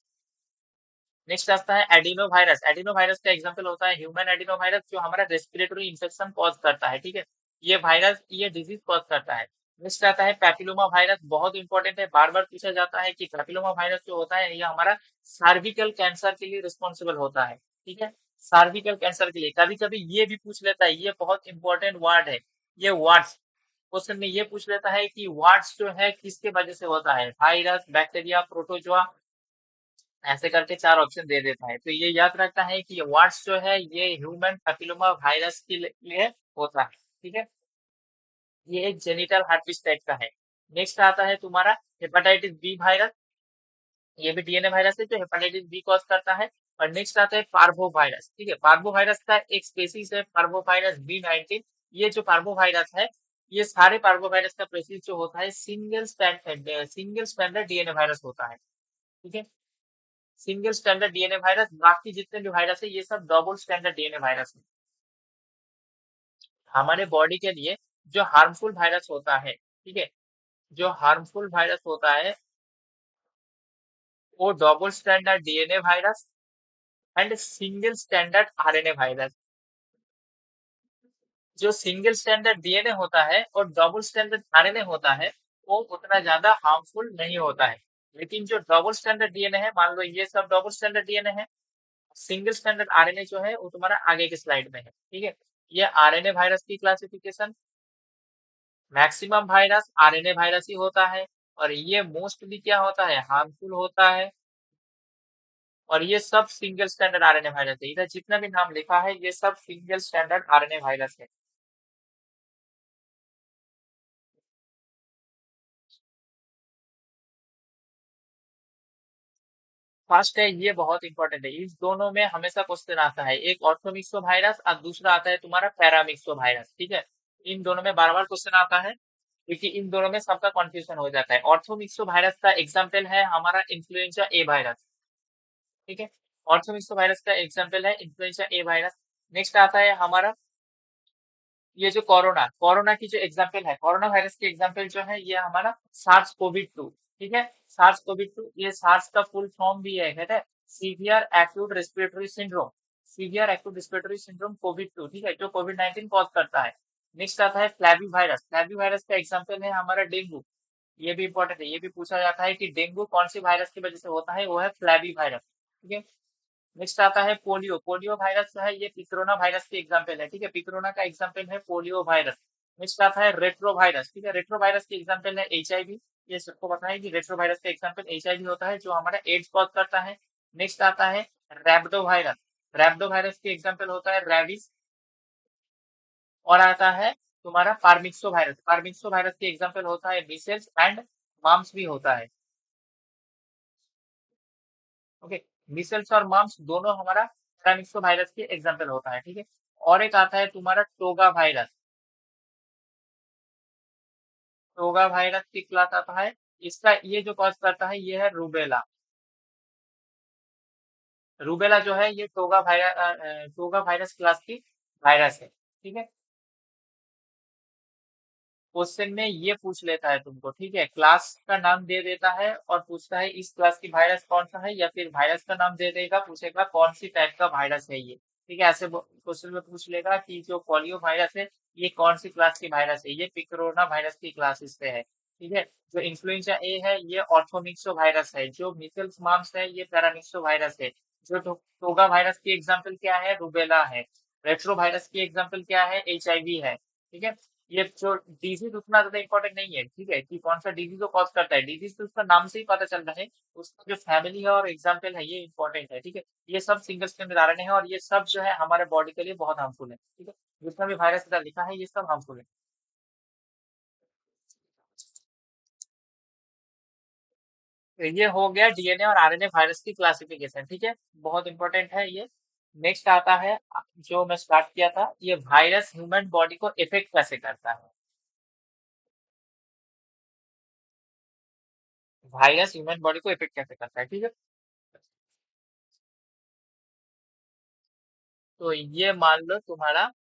नेक्स्ट आता है एडिनो वायरस। एडिनो वायरस का एग्जाम्पल होता है ह्यूमन एडिनो वायरस, जो हमारा रेस्पिरेटरी इंफेक्शन कॉज करता है, ठीक है। ये वायरस ये डिजीज कॉज करता है। नेक्स्ट आता है पैपिलोमा वायरस, बहुत इंपॉर्टेंट है, बार बार पूछा जाता है कि पैपिलोमा वायरस जो होता है ये हमारा सर्विकल कैंसर के लिए रिस्पॉन्सिबल होता है, ठीक है। सर्विकल कैंसर के लिए कभी कभी ये भी पूछ लेता है, ये बहुत इंपॉर्टेंट वर्ड है, ये वर्ड्स। क्वेश्चन में ये पूछ लेता है कि वर्ड्स जो है किसके वजह से होता है, वायरस, बैक्टीरिया, प्रोटोजोआ, ऐसे करके चार ऑप्शन दे देता है। तो ये याद रखता है कि ये वार्ड्स जो है ये ह्यूमन पैपिलोमा वायरस के लिए होता है, ठीक है। ये एक जेनिटल हार्पिस टाइप का है। नेक्स्ट आता है तुम्हारा हेपेटाइटिस बी वायरस। ये भी डीएनए वायरस है जो हेपेटाइटिस बी कॉज करता है। और नेक्स्ट आता है पार्वो वायरस, ठीक है। पार्वो वायरस का एक स्पेसीज है पार्वो वायरस B19। ये जो पार्वो वायरस है, ये सारे पार्वो वायरस का प्रेसिस जो होता है सिंगल स्टैंडर्ड डीएनए वायरस होता है, ठीक है। सिंगल स्टैंडर्ड डीएनए वायरस, बाकी जितने भी वायरस है ये सब डबल स्टैंडर्ड डीएनए वायरस है। हमारे बॉडी के लिए जो हार्मफुल वायरस होता है, ठीक है, जो हार्मफुल वायरस होता है वो double standard DNA virus and single standard RNA virus. जो सिंगल स्टैंडर्ड डीएनए होता है और डबल स्टैंडर्ड आरएनए होता है वो उतना ज्यादा हार्मफुल नहीं होता है। लेकिन जो डबल स्टैंडर्ड डीएनए है, मान लो ये सब डबल स्टैंडर्ड डीएनए है, सिंगल स्टैंडर्ड आरएनए जो है वो तुम्हारा आगे के स्लाइड में है, ठीक है। ये आरएनए वायरस की classification, maximum virus RNA virus ही होता है और ये मोस्टली क्या होता है, हार्मफुल होता है। और ये सब सिंगल स्टैंडर्ड आरएनए वायरस है, इधर जितना भी नाम लिखा है ये सब सिंगल स्टैंडर्ड आरएनए वायरस है। फर्स्ट है, ये बहुत इंपॉर्टेंट है, इस दोनों में हमेशा क्वेश्चन आता है, एक ऑर्थोमिक्सो वायरस और दूसरा आता है तुम्हारा पैरामिक्सो वायरस, ठीक है। इन दोनों में बार बार क्वेश्चन आता है क्योंकि इन दोनों में सबका कंफ्यूजन हो जाता है। ऑर्थोमिक्सो वायरस का एग्जाम्पल है हमारा इन्फ्लुएंजा ए वायरस, ठीक है। ऑर्थोमिक्सो वायरस का एग्जाम्पल है इन्फ्लुएंजा ए वायरस। नेक्स्ट आता है हमारा ये जो कोरोना, कोरोना की जो एग्जाम्पल है, कोरोना वायरस की एग्जाम्पल जो है ये हमारा सार्स कोविड 2, ठीक है। सार्स कोविड 2, ये सार्स का फुल फॉर्म भी है, कहते हैं severe acute respiratory syndrome, severe acute respiratory syndrome Covid 2, ठीक है, जो कोविड 19 कॉज करता है। नेक्स्ट आता है फ्लैवी वायरस, फ्लैवी वायरस का एग्जाम्पल है हमारा डेंगू, ये भी इंपॉर्टेंट है, ये भी पूछा जाता है कि डेंगू कौन सी वायरस की वजह से होता है, वो है फ्लैवी वायरस, ठीक है। नेक्स्ट आता है पोलियो, पोलियो वायरस जो है ये पिक्रोना वायरस की एग्जाम्पल है, ठीक है, पिक्रोना का एग्जाम्पल है पोलियो वायरस। नेक्स्ट आता है रेट्रो वायरस, ठीक है, रेट्रो वायरस की एग्जाम्पल है एचआईवी, ये सबको पता है कि रेट्रो वायरस का एग्जाम्पल एचआईवी होता है जो हमारा एड्स कॉज करता है। नेक्स्ट आता है रैब्डो वायरस, रैब्डो वायरस की एग्जाम्पल होता है रेबिस। और आता है तुम्हारा पार्मिक्सो वायरस, पार्मिक्सो वायरस की एग्जाम्पल होता है मीसल्स एंड माम्स भी होता है, ओके। मीसल्स और मम्स दोनों हमारा पैरामिक्सो वायरस की एग्जाम्पल होता है, ठीक है। और एक आता है तुम्हारा टोगा वायरस, टोगा वायरस की क्लास आता है, इसका ये जो कॉज करता है ये है रूबेला, रूबेला जो है ये टोगा वायरस क्लास की वायरस है, ठीक है। क्वेश्चन में ये पूछ लेता है तुमको, ठीक है, क्लास का नाम दे देता है और पूछता है इस क्लास की वायरस कौन सा है, या फिर वायरस का नाम दे देगा, पूछेगा कौन सी टाइप का वायरस है ये, ठीक है। ऐसे क्वेश्चन में पूछ लेगा कि जो पोलियो वायरस है ये कौन सी क्लास की वायरस है, ये पिक्रोना वायरस की क्लासेस पे है, ठीक है। जो इन्फ्लुएंजा ए है ये ऑर्थोमिक्सो वायरस है, जो मीसल्स मार्म्स है ये पैरामिक्सो वायरस है, जो टोगा वायरस की एग्जाम्पल क्या है, रूबेला है। रेट्रो वायरस की एग्जाम्पल क्या है, एचआईवी है, ठीक है। ये जो डिजीज उतना ज्यादा इंपॉर्टेंट नहीं है, ठीक है, कि कौन सा डिजीज को कॉज करता है, डिजीज तो उसका नाम से ही पता चल रहा है, उसका जो फैमिली है और एग्जाम्पल है ये इंपॉर्टेंट है, ठीक है। ये सब सिंगल स्ट्रेन उदाहरण है और ये सब जो है हमारे बॉडी के लिए बहुत हार्मफुल है, ठीक है। जितना भी वायरस इधर लिखा है ये सब हार्मफुल है। तो ये हो गया डीएनए और आरएनए वायरस की क्लासिफिकेशन, ठीक है, बहुत इंपॉर्टेंट है ये। नेक्स्ट आता है जो मैं स्टार्ट किया था, ये वायरस ह्यूमन बॉडी को इफेक्ट कैसे करता है, वायरस ह्यूमन बॉडी को इफेक्ट कैसे करता है, ठीक है। तो ये मान लो तुम्हारा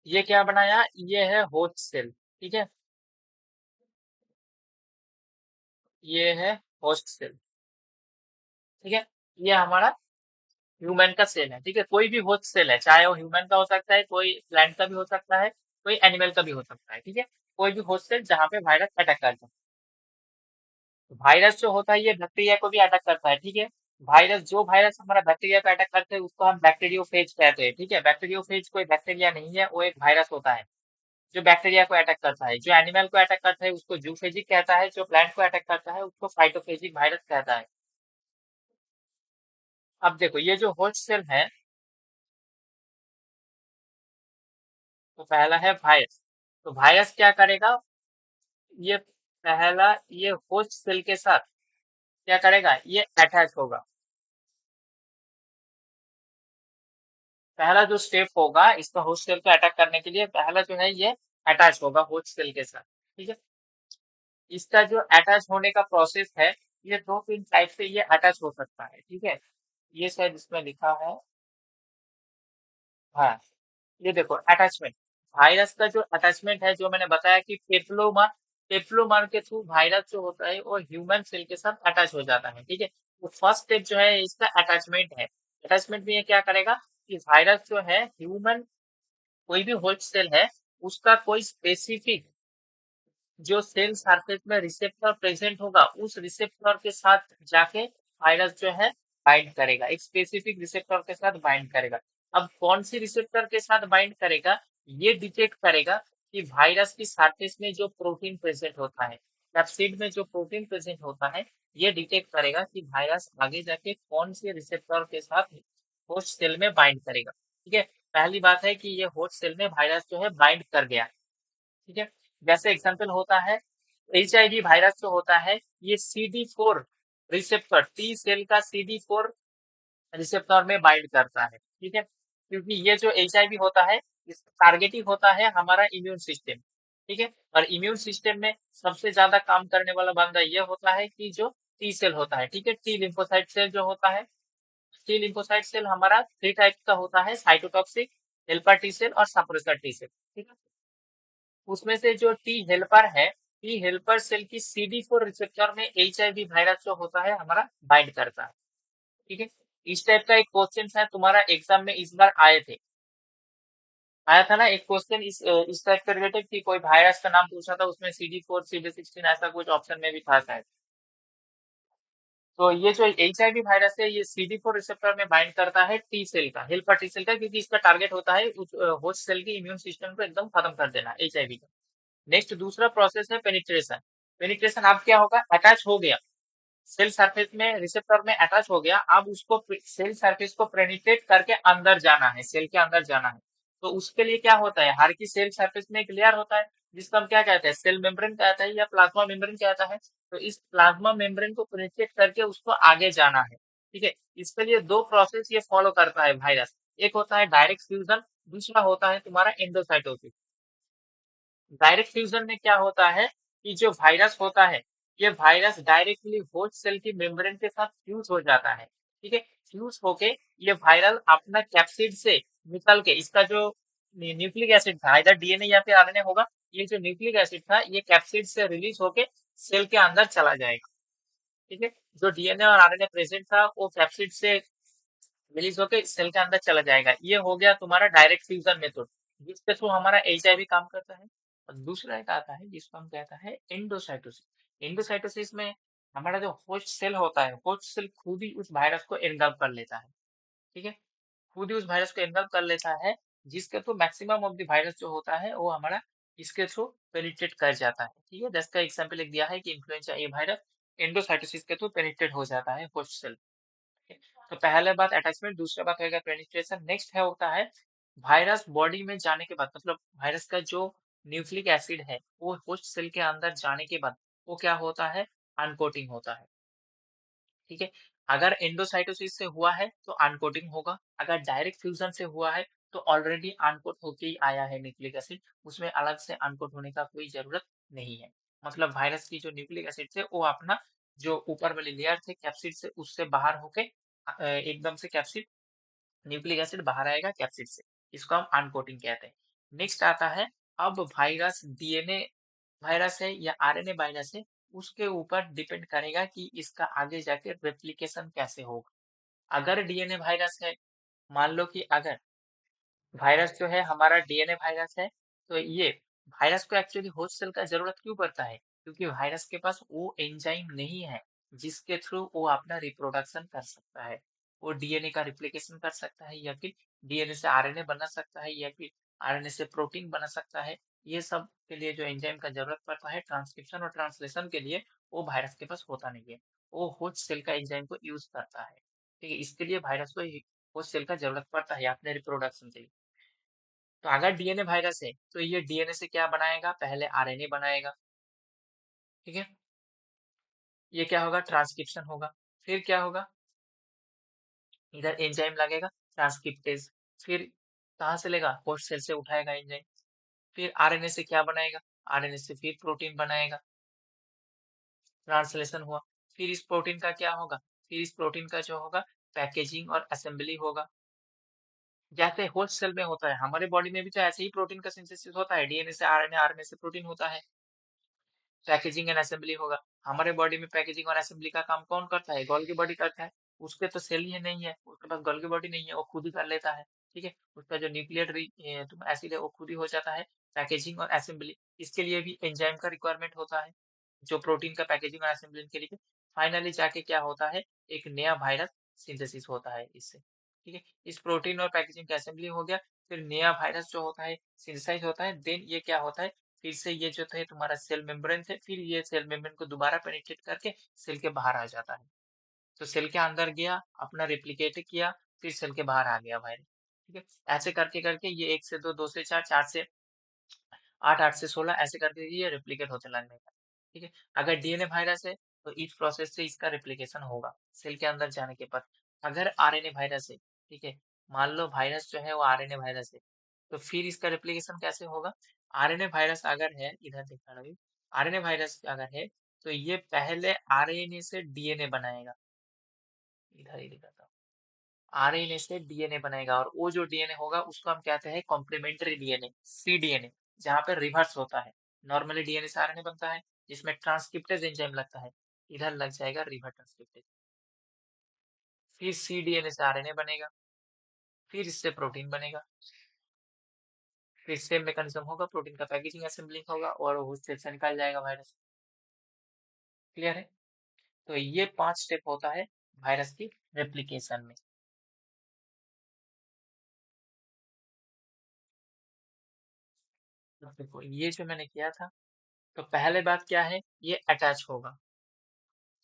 ये क्या बनाया, ये है होस्ट सेल, ठीक है, ये है होस्ट सेल, ठीक है। ये हमारा ह्यूमन का सेल है, ठीक है, कोई भी होस्ट सेल है, चाहे वो ह्यूमन का हो सकता है, कोई प्लांट का भी हो सकता है, कोई एनिमल का भी हो सकता है, ठीक है। कोई भी होस्ट सेल जहाँ पे वायरस अटैक करता है, वायरस जो होता है ये बैक्टीरिया को भी अटैक करता है, ठीक है। वायरस, जो वायरस हमारा बैक्टीरिया को अटैक करते हैं उसको हम बैक्टीरियोफेज कहते हैं, ठीक है। बैक्टीरियोफेज कोई बैक्टीरिया नहीं है, वो एक वायरस होता है जो बैक्टीरिया को अटैक करता है, जो एनिमल को अटैक करता है उसको जूफेजिक कहता है, जो प्लांट को अटैक करता है उसको फाइटोफेजिक वायरस कहता है। अब देखो ये जो होस्ट सेल है, तो पहला है वायरस, तो वायरस क्या करेगा, ये पहला ये होस्ट सेल के साथ क्या करेगा, ये अटैच होगा, पहला जो स्टेप होगा इसका होस्ट सेल को अटैक करने के लिए, पहला जो है ये अटैच होगा होस्ट सेल के साथ। ठीक है, इसका जो अटैच होने का प्रोसेस है, ये 2-3 टाइप से ये अटैच हो सकता है। ठीक है, ये शायद इसमें लिखा है। हाँ, ये देखो अटैचमेंट, वायरस का जो अटैचमेंट है, जो मैंने बताया कि पेप्लोमा, पेप्लोमा के थ्रू वायरस जो होता है वो ह्यूमन सेल के साथ अटैच हो जाता है। ठीक है, तो फर्स्ट स्टेप जो है इसका अटैचमेंट है। अटैचमेंट में ये क्या करेगा कि वायरस जो है ह्यूमन, कोई भी होस्ट सेल है उसका कोई स्पेसिफिक जो सेल सरफेस में रिसेप्टर प्रेजेंट होगा, उस रिसेप्टर के साथ जाके वायरस जो है बाइंड करेगा, एक स्पेसिफिक रिसेप्टर के साथ बाइंड करेगा। अब कौन सी रिसेप्टर के साथ बाइंड करेगा, ये डिटेक्ट करेगा कि वायरस की सरफेस में जो प्रोटीन प्रेजेंट होता है, कैप्सिड में जो प्रोटीन प्रेजेंट होता है, ये डिटेक्ट करेगा कि वायरस आगे जाके कौन से रिसेप्टर के साथ होस्ट सेल में बाइंड करेगा। ठीक है, पहली बात है कि ये होस्ट सेल में वायरस जो है बाइंड कर गया। ठीक है, जैसे एग्जांपल होता है एचआईवी वायरस जो होता है, ये CD4 रिसेप्टर, टी सेल का CD4 रिसेप्टर में बाइंड करता है। ठीक है, क्योंकि ये जो एचआईवी होता है, इसका टारगेटिंग होता है हमारा इम्यून सिस्टम। ठीक है, और इम्यून सिस्टम में सबसे ज्यादा काम करने वाला बंदा ये होता है कि जो टी सेल होता है। ठीक है, टी लिम्फोसाइट सेल जो होता है, टी लिम्फोसाइट सेल हमारा 3 टाइप का होता है, साइटोटॉक्सिक, हेल्पर टी सेल और सप्रेसर टी सेल। ठीक है, उसमें से जो टी हेल्पर है, टी हेल्पर सेल की CD4 रिसेप्टर में एचआईवी वायरस जो होता है हमारा बाइंड करता है। ठीक है, इस टाइप का एक क्वेश्चन है तुम्हारा एग्जाम में इस बार आया था ना एक क्वेश्चन इस टाइप के रिलेटेड, कि कोई वायरस का नाम पूछा था, उसमें CD4 CD16 ऐसा कुछ ऑप्शन में भी था शायद। तो ये जो एचआईवी वायरस है, ये CD4 रिसेप्टर में बाइंड करता है टी सेल का, हेल्पर टी सेल का, क्योंकि इसका टारगेट होता है उस होस्ट सेल की इम्यून सिस्टम को एकदम खत्म कर देना, एचआईवी का। नेक्स्ट दूसरा प्रोसेस है पेनिट्रेशन। पेनिट्रेशन अब क्या होगा, अटैच हो गया सेल सरफेस में, रिसेप्टर में अटैच हो गया, अब उसको सेल सरफेस को पेनिट्रेट करके अंदर जाना है, सेल के अंदर जाना है। तो उसके लिए क्या होता है, हर की सेल सरफेस में एक लेयर होता है जिसको हम क्या कहते हैं, सेल मेम्ब्रेन कहते हैं या प्लाज्मा मेम्ब्रेन कहता है। तो इस प्लाज्मा मेम्ब्रेन को पेनिट्रेट करके उसको आगे जाना है। ठीक है, इसके लिए दो प्रोसेस ये फॉलो करता है वायरस, एक होता है डायरेक्ट फ्यूजन, दूसरा होता है तुम्हारा एंडोसाइटोसिस। डायरेक्ट फ्यूजन में क्या होता है कि जो वायरस होता है, ये वायरस डायरेक्टली होस्ट सेल की मेम्ब्रेन के साथ फ्यूज हो जाता है। ठीक है, फ्यूज होके ये वायरल अपना कैप्सिड से निकल के, इसका जो न्यूक्लिक एसिड था, इधर डीएनए या फिर आरएनए होगा, ये जो न्यूक्लिक एसिड था ये कैप्सिड से रिलीज होके सेल के अंदर चला जाएगा। ठीक है, जो डीएनए और आरएनए प्रेजेंट था वो कैप्सिड से रिलीज होके सेल के अंदर चला जाएगा। ये हो गया तुम्हारा डायरेक्ट फ्यूजन मेथड, जिसके थ्रू हमारा एचआईवी काम करता है। और दूसरा एक आता है जिसको हम कहता है एंडोसाइटोसिस। एंडोसाइटोसिस में हमारा जो होस्ट सेल होता है, होस्ट सेल खुद ही उस वायरस को एनगल्फ कर लेता है। ठीक है, खुद ही उस वायरस को एनगल्फ कर लेता है, जिसके through maximum of the virus जो होता है वो हमारा इसके थ्रू पेनिट्रेट कर जाता है। ठीक है, जैसे का एग्जाम्पल एक दिया है कि इन्फ्लुएंजा ए वायरस एंडोसाइटोसिस के थ्रू पेनिट्रेट हो जाता है होस्ट सेल। तो पहले बात अटैचमेंट, दूसरा बात होगा पेनिट्रेशन। नेक्स्ट है होता है वायरस बॉडी में जाने के बाद, मतलब वायरस का जो न्यूक्लिक एसिड है वो होस्ट सेल के अंदर जाने के बाद वो क्या होता है, अनकोटिंग होता है। ठीक है, अगर एंडोसाइटोसिस से हुआ है तो अनकोटिंग होगा, अगर डायरेक्ट फ्यूजन से हुआ है तो ऑलरेडी अनकोट होके ही आया है न्यूक्लिक एसिड, उसमें अलग से अनकोट होने का कोई जरूरत नहीं है। मतलब वायरस की जो न्यूक्लिक एसिड थे वो अपना जो ऊपर वाली लेयर थे कैप्सिड से, उससे बाहर होके एकदम से कैप्सिड, न्यूक्लिक एसिड बाहर आएगा कैप्सिड से, इसको हम अनकोटिंग कहते हैं। नेक्स्ट आता है, अब वायरस डीएनए वायरस है या आरएनए वायरस है, उसके ऊपर डिपेंड करेगा कि इसका आगे जाके रेप्लिकेशन कैसे होगा। अगर डीएनए वायरस है, मान लो कि अगर वायरस जो है हमारा डीएनए वायरस है, तो ये वायरस को एक्चुअली होस्ट सेल का जरूरत क्यों पड़ता है, क्योंकि वायरस के पास वो एंजाइम नहीं है जिसके थ्रू वो अपना रिप्रोडक्शन कर सकता है। वो डीएनए का रिप्लिकेशन कर सकता है, या फिर डीएनए से आरएनए बना सकता है, या फिर आरएनए से प्रोटीन बना सकता है। ये सब के लिए जो एंजाइम का जरूरत पड़ता है ट्रांसक्रिप्शन और ट्रांसलेशन के लिए, वो वायरस के पास होता नहीं है। वो होस्ट सेल का एंजाइम को यूज करता है। ठीक है, इसके लिए वायरस को होस्ट सेल का जरूरत पड़ता है अपने रिप्रोडक्शन के लिए। तो अगर डीएनए वायरस है तो ये डीएनए से क्या बनाएगा, पहले आरएनए बनाएगा। ठीक है, ये क्या होगा, ट्रांसक्रिप्शन होगा। फिर क्या होगा, इधर एंजाइम लगेगा ट्रांसक्रिप्टेज। फिर कहाँ से लेगा? होस्ट सेल से उठाएगा एंजाइम। फिर आरएनए से क्या बनाएगा? आरएनए से फिर प्रोटीन बनाएगा, ट्रांसलेशन हुआ। फिर इस प्रोटीन का क्या होगा? फिर इस प्रोटीन का जो होगा पैकेजिंग और असेंबली होगा, जैसे होस्ट सेल में होता है। हमारे बॉडी में भी तो ऐसे ही प्रोटीन का सिंथेसिस होता है, डीएनए से आरएनए, आरएनए से प्रोटीन होता है, पैकेजिंग एंड असेंबली होगा। हमारे बॉडी में पैकेजिंग और असेंबली का काम कौन करता है? गोल्गी बॉडी करता है। उसके तो सेल ही नहीं है, उसके पास गोल्गी बॉडी नहीं है, वो खुद ही कर लेता है। ठीक है, उसका जो न्यूक्लियर एसिड है वो खुद ही हो जाता है। पैकेजिंग और असेंबली, इसके लिए भी एंजाइम का रिक्वायरमेंट होता है, जो प्रोटीन का पैकेजिंग और असेंबली के लिए। फाइनली जाके क्या होता है? एक नया वायरस सिंथेसिस होता है इससे। ठीक है, इस प्रोटीन और पैकेजिंग का असेंबली हो गया, फिर नया वायरस जो होता है सिंथेसाइज होता है। देन ये क्या होता है? फिर से ये जो थे तुम्हारा सेल मेम्ब्रेन थे, फिर ये सेल मेम्ब्रेन को दोबारा पेनिट्रेट करके सेल के बाहर आ जाता है। तो सेल के अंदर गया, अपना रेप्लिकेट किया, फिर सेल के बाहर आ गया वायरस। ठीक है, ऐसे करके करके ये 1 से 2, 2 से 4, 4 से 8, 8 से 16 ऐसे करके ये रेप्लिकेट होते लगेगा। ठीक है, अगर डीएनए वायरस है तो इस प्रोसेस से इसका रेप्लिकेशन होगा सेल के अंदर जाने के बाद। अगर आरएनए वायरस है, ठीक है, मान लो वायरस जो है वो आरएनए वायरस है, तो फिर इसका रेप्लिकेशन कैसे होगा? आरएनए वायरस अगर है, इधर देखा रवि, आरएनए वायरस अगर है तो ये पहले आरएनए से डीएनए बनाएगा। इधर ही दिखाता हूँ। आरएनए से डीएनए बनाएगा, और वो जो डीएनए होगा उसको हम कहते हैं कॉम्प्लीमेंट्री डीएनए, सीडीएनए, जहाँ पे रिवर्स होता है। नॉर्मली डीएनए से आरएनए बनता है, जिसमें ट्रांसक्रिप्टेज एंजाइम लगता है, इधर लग जाएगा रिवर्स ट्रांसक्रिप्टेज। फिर सीडीएनए से आरएनए बनेगा, फिर इससे प्रोटीन बनेगा, फिर सेम मैकेनिज्म होगा, प्रोटीन का पैकेजिंग असेंबलिंग होगा और होस्ट सेल से निकल जाएगा वायरस। क्लियर है? तो ये 5 स्टेप होता है वायरस की रेप्लिकेशन में। तो देखो ये जो मैंने किया था, तो पहले बात क्या है? ये अटैच होगा।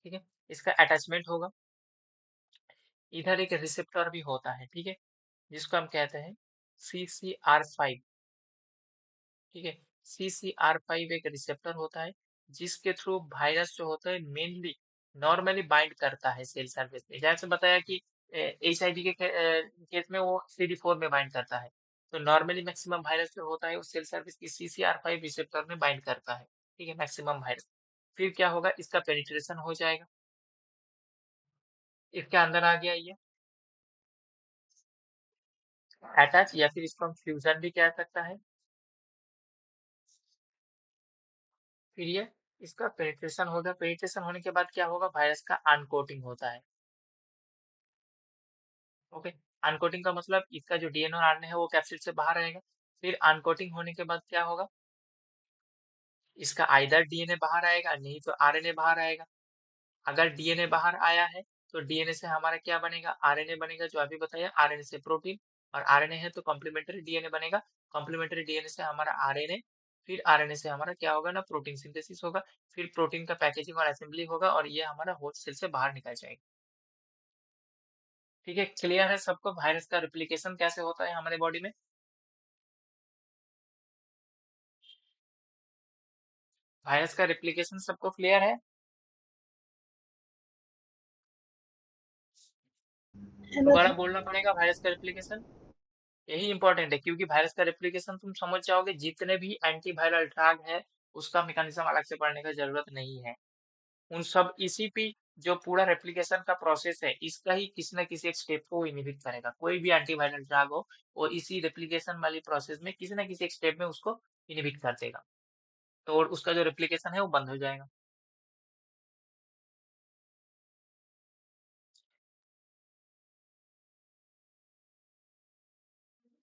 ठीक है, इसका अटैचमेंट होगा। इधर एक रिसेप्टर भी होता है, ठीक है, जिसको हम कहते हैं CCR5। ठीक है, CCR5 एक रिसेप्टर होता है, जिसके थ्रू वायरस जो होता है मेनली नॉर्मली बाइंड करता है सेल सरफेस पे। जैसे बताया कि HIV के केस में वो CD4 में बाइंड करता है, तो नॉर्मली मैक्सिमम वायरस जो होता है वो सेल सरफेस की CCR5 रिसेप्टर में बाइंड करता है। ठीक है, मैक्सिमम वायरस। फिर क्या होगा? इसका पेनिट्रेशन हो जाएगा, इसके अंदर आ गया ये अटैच, या फिर इसको हम फ्यूजन भी कह सकता है। फिर ये इसका पेनिट्रेशन होगा, पेनिट्रेशन होने के बाद क्या होगा? वायरस का अनकोटिंग होता है। ओके, अनकोटिंग का मतलब इसका जो डीएनए और आरएनए है वो कैप्सिड से बाहर आएगा। फिर अनकोटिंग होने के बाद क्या होगा? इसका आइदर डीएनए बाहर आएगा, नहीं तो आरएनए बाहर आएगा। अगर डीएनए बाहर आया है तो डीएनए से हमारा क्या बनेगा? आरएनए बनेगा, जो अभी बताया, आरएनए से प्रोटीन, और आरएनए है तो कॉम्प्लीमेंट्री डीएनए बनेगा। कॉम्प्लीमेंट्री डीएनए से हमारा आरएनए, फिर आरएनए से हमारा क्या होगा ना? प्रोटीन सिंथेसिस होगा, फिर प्रोटीन का पैकेजिंग और असेंबली होगा, और ये हमारा होस्ट सेल से बाहर निकल जाएगा। ठीक है, क्लियर है सबको वायरस का रेप्लिकेशन कैसे होता है हमारे बॉडी में? वायरस का रेप्लिकेशन सबको क्लियर है? हेलो दोबारा जी। बोलना पड़ेगा वायरस का रेप्लिकेशन, यही इंपॉर्टेंट है, क्योंकि वायरस का रेप्लिकेशन तुम समझ जाओगे, जितने भी एंटीवायरल ड्रग है उसका मैकेनिज्म अलग से पढ़ने का जरूरत नहीं है। उन सब इसी पे, जो पूरा रेप्लिकेशन का प्रोसेस है, इसका ही किसी न किसी एक स्टेप को इनहिबिट करेगा। कोई भी एंटीवायरल ड्रग हो, वो इसी रेप्लिकेशन वाली प्रोसेस में किसी न किसी एक स्टेप में उसको इनहिबिट कर देगा, तो और उसका जो रेप्लिकेशन है वो बंद हो जाएगा।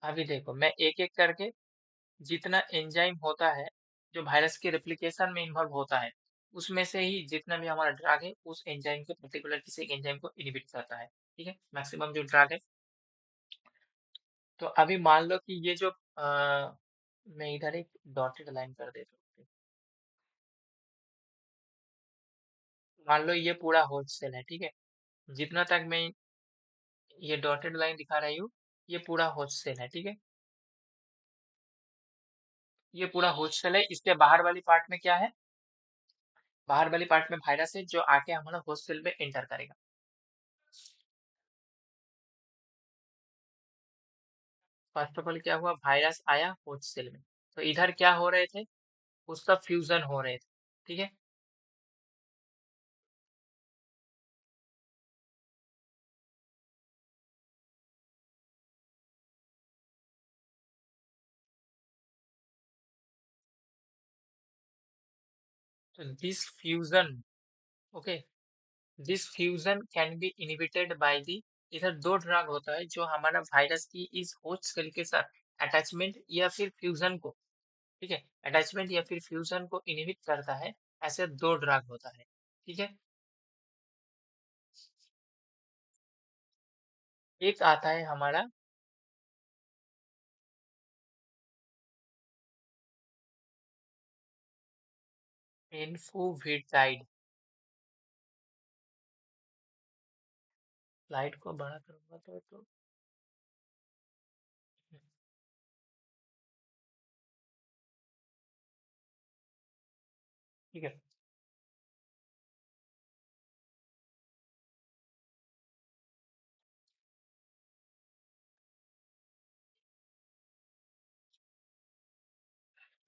अभी देखो मैं एक एक करके, जितना एंजाइम होता है जो वायरस के रेप्लिकेशन में इन्वॉल्व होता है, उसमें से ही जितना भी हमारा ड्रग है उस एंजाइम को, पर्टिकुलर किसी एक एंजाइम को इनहिबिट करता है। ठीक है, मैक्सिमम जो ड्रग है। तो अभी मान लो कि ये जो मैं इधर एक डॉटेड लाइन कर देता हूँ। मान लो ये पूरा होस्ट सेल है, ठीक है, जितना तक मैं ये डॉटेड लाइन दिखा रही हूँ, ये पूरा होस्ट सेल है। ठीक है, ये पूरा होस्ट सेल है। इसके बाहर वाली पार्ट में क्या है? बाहर वाली पार्ट में वायरस है, जो आके हमारा होस्ट सेल में एंटर करेगा। फर्स्ट ऑफ ऑल क्या हुआ, वायरस आया होस्ट सेल में, तो इधर क्या हो रहे थे, उसका फ्यूजन हो रहे थे, ठीक है। तो this fusion, okay, this fusion can be inhibited by the, इधर दो ड्रग होता है जो हमारा वायरस की इस होस्ट सेल के साथ अटैचमेंट या फिर फ्यूजन को, ठीक है, अटैचमेंट या फिर फ्यूजन को इनहिबिट करता है, ऐसे दो ड्रग होता है, ठीक है। एक आता है हमारा एन्फोविटाइड, लाइट को बड़ा करूंगा तो ठीक है।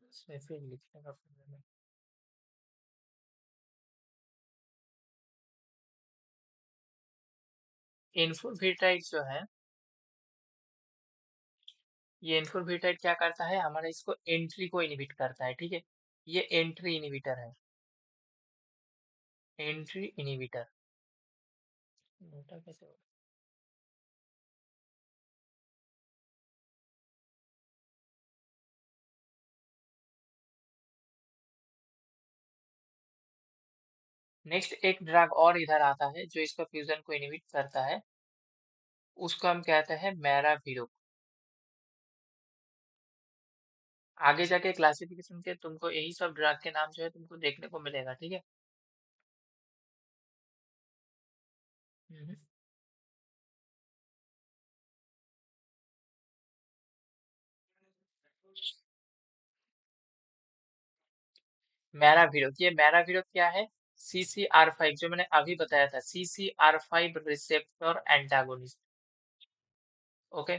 इसमें फिर लिखने का प्रॉब्लम है। एन्फोविटाइड जो है, ये एन्फोविटाइड क्या करता है, हमारा इसको एंट्री को इनहिबिट करता है, ठीक है। ये एंट्री इनहिबिटर है, एंट्री इनहिबिटर, मोटा कैसे होगा? नेक्स्ट एक ड्रग और इधर आता है जो इसका फ्यूजन को इनहिबिट करता है, उसको हम कहते हैं मैराविरोक। आगे जाके क्लासिफिकेशन के तुमको यही सब ड्रग के नाम जो है तुमको देखने को मिलेगा, ठीक है। हम्म। मैराविरोक, ये मैराविरोक क्या है, CCR5 जो मैंने अभी बताया था, CCR5 रिसेप्टर एंटागोनिस्ट, ओके।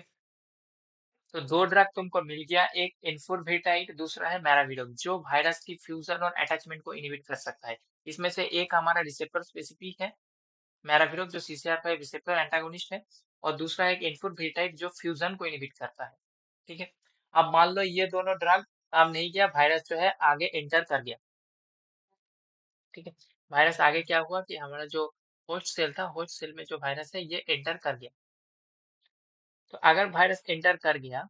तो दो ड्रग तुमको मिल गया, एक एन्फोर्वेटाइड, दूसरा है मैराविरोक, जो वायरस की फ्यूजन और अटैचमेंट को इनहिबिट कर सकता है। इसमें से एक हमारा रिसेप्टर स्पेसिफिक है मैराविरोक जो CCR5 रिसेप्टर एंटागोनिस्ट है, और दूसरा एक एन्फोर्वेटाइड जो फ्यूजन को इनहिबिट करता है, ठीक है। अब मान लो ये दोनों ड्रग काम नहीं किया, वायरस जो है आगे एंटर कर गया, ठीक है। वायरस आगे क्या हुआ कि हमारा जो होस्ट सेल था, होस्ट सेल में जो वायरस है ये एंटर कर गया। तो अगर वायरस एंटर कर गया,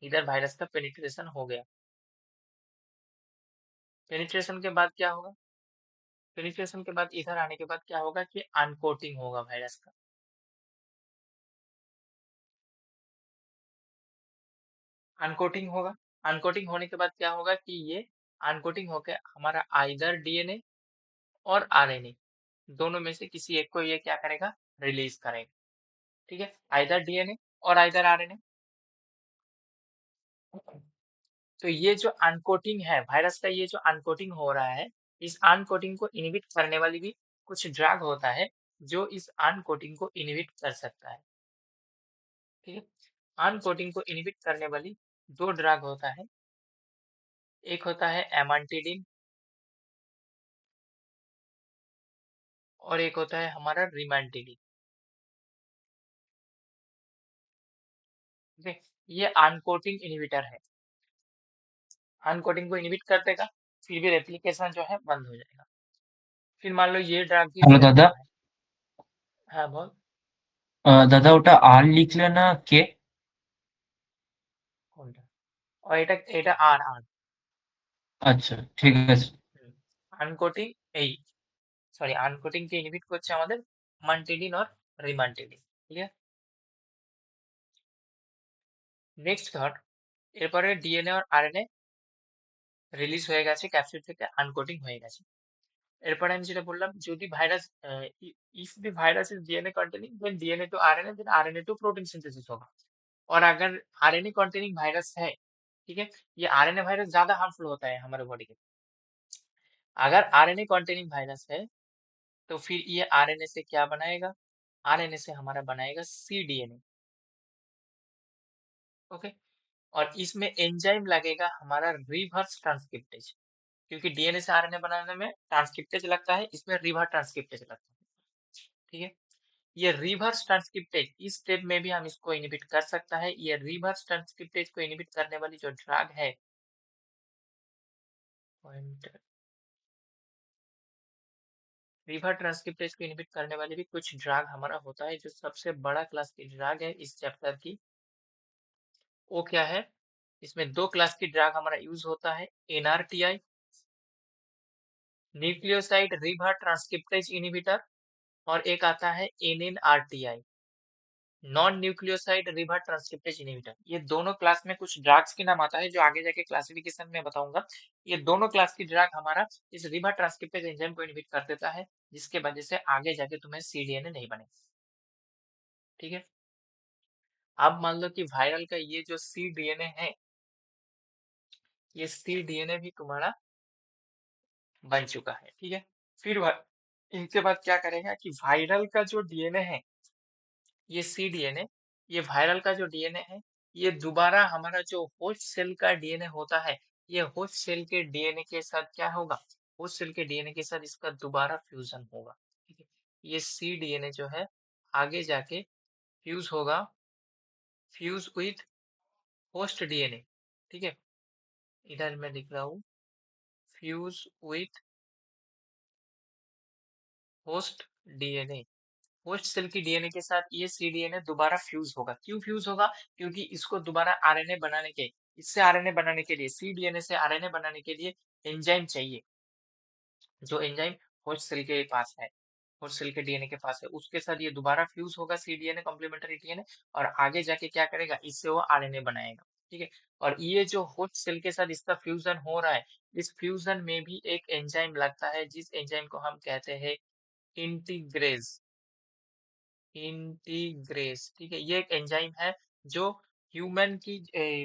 इधर वायरस का पेनिट्रेशन हो गया, पेनिट्रेशन के बाद क्या होगा, पेनिट्रेशन के बाद इधर आने के बाद क्या होगा कि अनकोटिंग होगा वायरस का, अनकोटिंग होगा। अनकोटिंग होने के बाद क्या होगा कि ये अनकोटिंग होकर हमारा आइदर डीएनए और आरएनए दोनों में से किसी एक को ये क्या करेगा, रिलीज करेगा, ठीक है, आइदर डीएनए और आइदर आरएनए। तो ये जो अनकोटिंग है वायरस का, ये जो अनकोटिंग हो रहा है, इस अनकोटिंग को इनहिबिट करने वाली भी कुछ ड्रग होता है जो इस अनकोटिंग को इनहिबिट कर सकता है, ठीक है। अनकोटिंग को इनहिबिट करने वाली दो ड्रग होता है, एक होता है एमांटिडिन और एक होता है हमारा रिमांटिडिन, ठीक है। ये अनकोटिंग इनहिबिटर है, अनकोटिंग को इनहिबिट कर देगा, फिर भी रेप्लिकेशन जो है बंद हो जाएगा। फिर मान लो ये ड्रग भी হ্যালো सेम দাদা, होता है। हाँ बोल। দাদা ওটা আর লিখলে না কে? কোনটা? ও এটা এটা আর আর আচ্ছা, ঠিক আছে। আনকোটিং এই সরি আনকোটিং কে ইনহিবিট করছে আমাদের মান্টিডিন और রিমান্টিডিন, ক্লিয়ার। নেক্সট ধর, এরপরে ডিএনএ আর আরএনএ রিলিজ হয়ে গেছে ক্যাপসিড থেকে, আনকোটিং হয়ে গেছে। এরপরে আমি যেটা বললাম, যদি virus if the virus is DNA containing then DNA to RNA then RNA to protein synthesis होगा। और अगर आरएनए कंटेनिंग वायरस है, ठीक है, ये आरएनए वायरस ज्यादा हार्मफुल होता है हमारे बॉडी के। अगर आरएनए कंटेनिंग वायरस है तो फिर ये आरएनए से क्या बनाएगा, आरएनए से हमारा बनाएगा सीडीएनए, ओके। और इसमें एंजाइम लगेगा हमारा रिवर्स ट्रांसक्रिप्टेज, क्योंकि डीएनए से आरएनए बनाने में ट्रांसक्रिप्टेज लगता है, इसमें रिवर्स ट्रांसक्रिप्टेज लगता है। ठीक है, ये रिवर्स ट्रांसक्रिप्टेज इस स्टेप में भी हम इसको इनहिबिट कर सकता है। ये रिवर्स ट्रांसक्रिप्टेज को इनहिबिट करने वाली जो ड्रग है, रिवर्स ट्रांसक्रिप्टेज को इनहिबिट करने वाली भी कुछ ड्रग हमारा होता है। जो सबसे बड़ा क्लास की ड्रग है इस चैप्टर की, वो क्या है? इसमें 2 क्लास की ड्रग हमारा यूज होता है, NRTI, nucleoside reverse transcriptase inhibitor, और एक आता है NNRTI, non nucleoside reverse transcriptase inhibitor. ये दोनों क्लास में कुछ ड्रग्स के नाम आता है जो आगे जाके क्लासिफिकेशन में बताऊंगा। ये दोनों क्लास की ड्रग हमारा इस रिवर्स ट्रांसक्रिप्टेज एंजाइम को इनहिबिट कर देता है, जिसके वजह से आगे जाके तुम्हें सीडीएनए नहीं बनेगा। ठीक है, अब मान लो कि वायरल का ये जो सीडीएनए है, ये सीडीएनए भी तुम्हारा बन चुका है। ठीक है, फिर इनके बाद क्या करेगा कि वायरल का जो डीएनए है, ये सीडीएनए, ये वायरल का जो डीएनए है, ये दोबारा हमारा जो होस्ट सेल का डीएनए होता है, ये होस्ट सेल के डीएनए के साथ क्या होगा? होस्ट सेल के डीएनए के साथ इसका दोबारा फ्यूजन होगा। ठीक है, ये सीडीएनए जो है आगे जाके फ्यूज होगा, फ्यूज विथ होस्ट डीएनए। ठीक है, इधर मैं लिख रहा हूँ fuse with host DNA. Host cell की डीएनए के साथ ये सीडीएनए दोबारा फ्यूज होगा। क्यों फ्यूज होगा? क्योंकि इसको दोबारा आरएनए बनाने के, इससे आरएनए बनाने के लिए, सीडीएनए से आरएनए बनाने के लिए एंजाइम चाहिए, जो एंजाइम होस्ट सेल के पास है, होस्ट सेल के डीएनए के पास है। उसके साथ ये दोबारा फ्यूज होगा सीडीएनए, कॉम्प्लीमेंट्री डीएनए, और आगे जाके क्या करेगा? इससे वो आरएनए बनाएगा। ठीक है, और ये जो होस्ट सेल के साथ इसका फ्यूजन हो रहा है, इस फ्यूजन में भी एक एंजाइम लगता है, जिस एंजाइम को हम कहते हैं इंटीग्रेज। इंटीग्रेस, ठीक है, ये एक एंजाइम है जो ह्यूमन की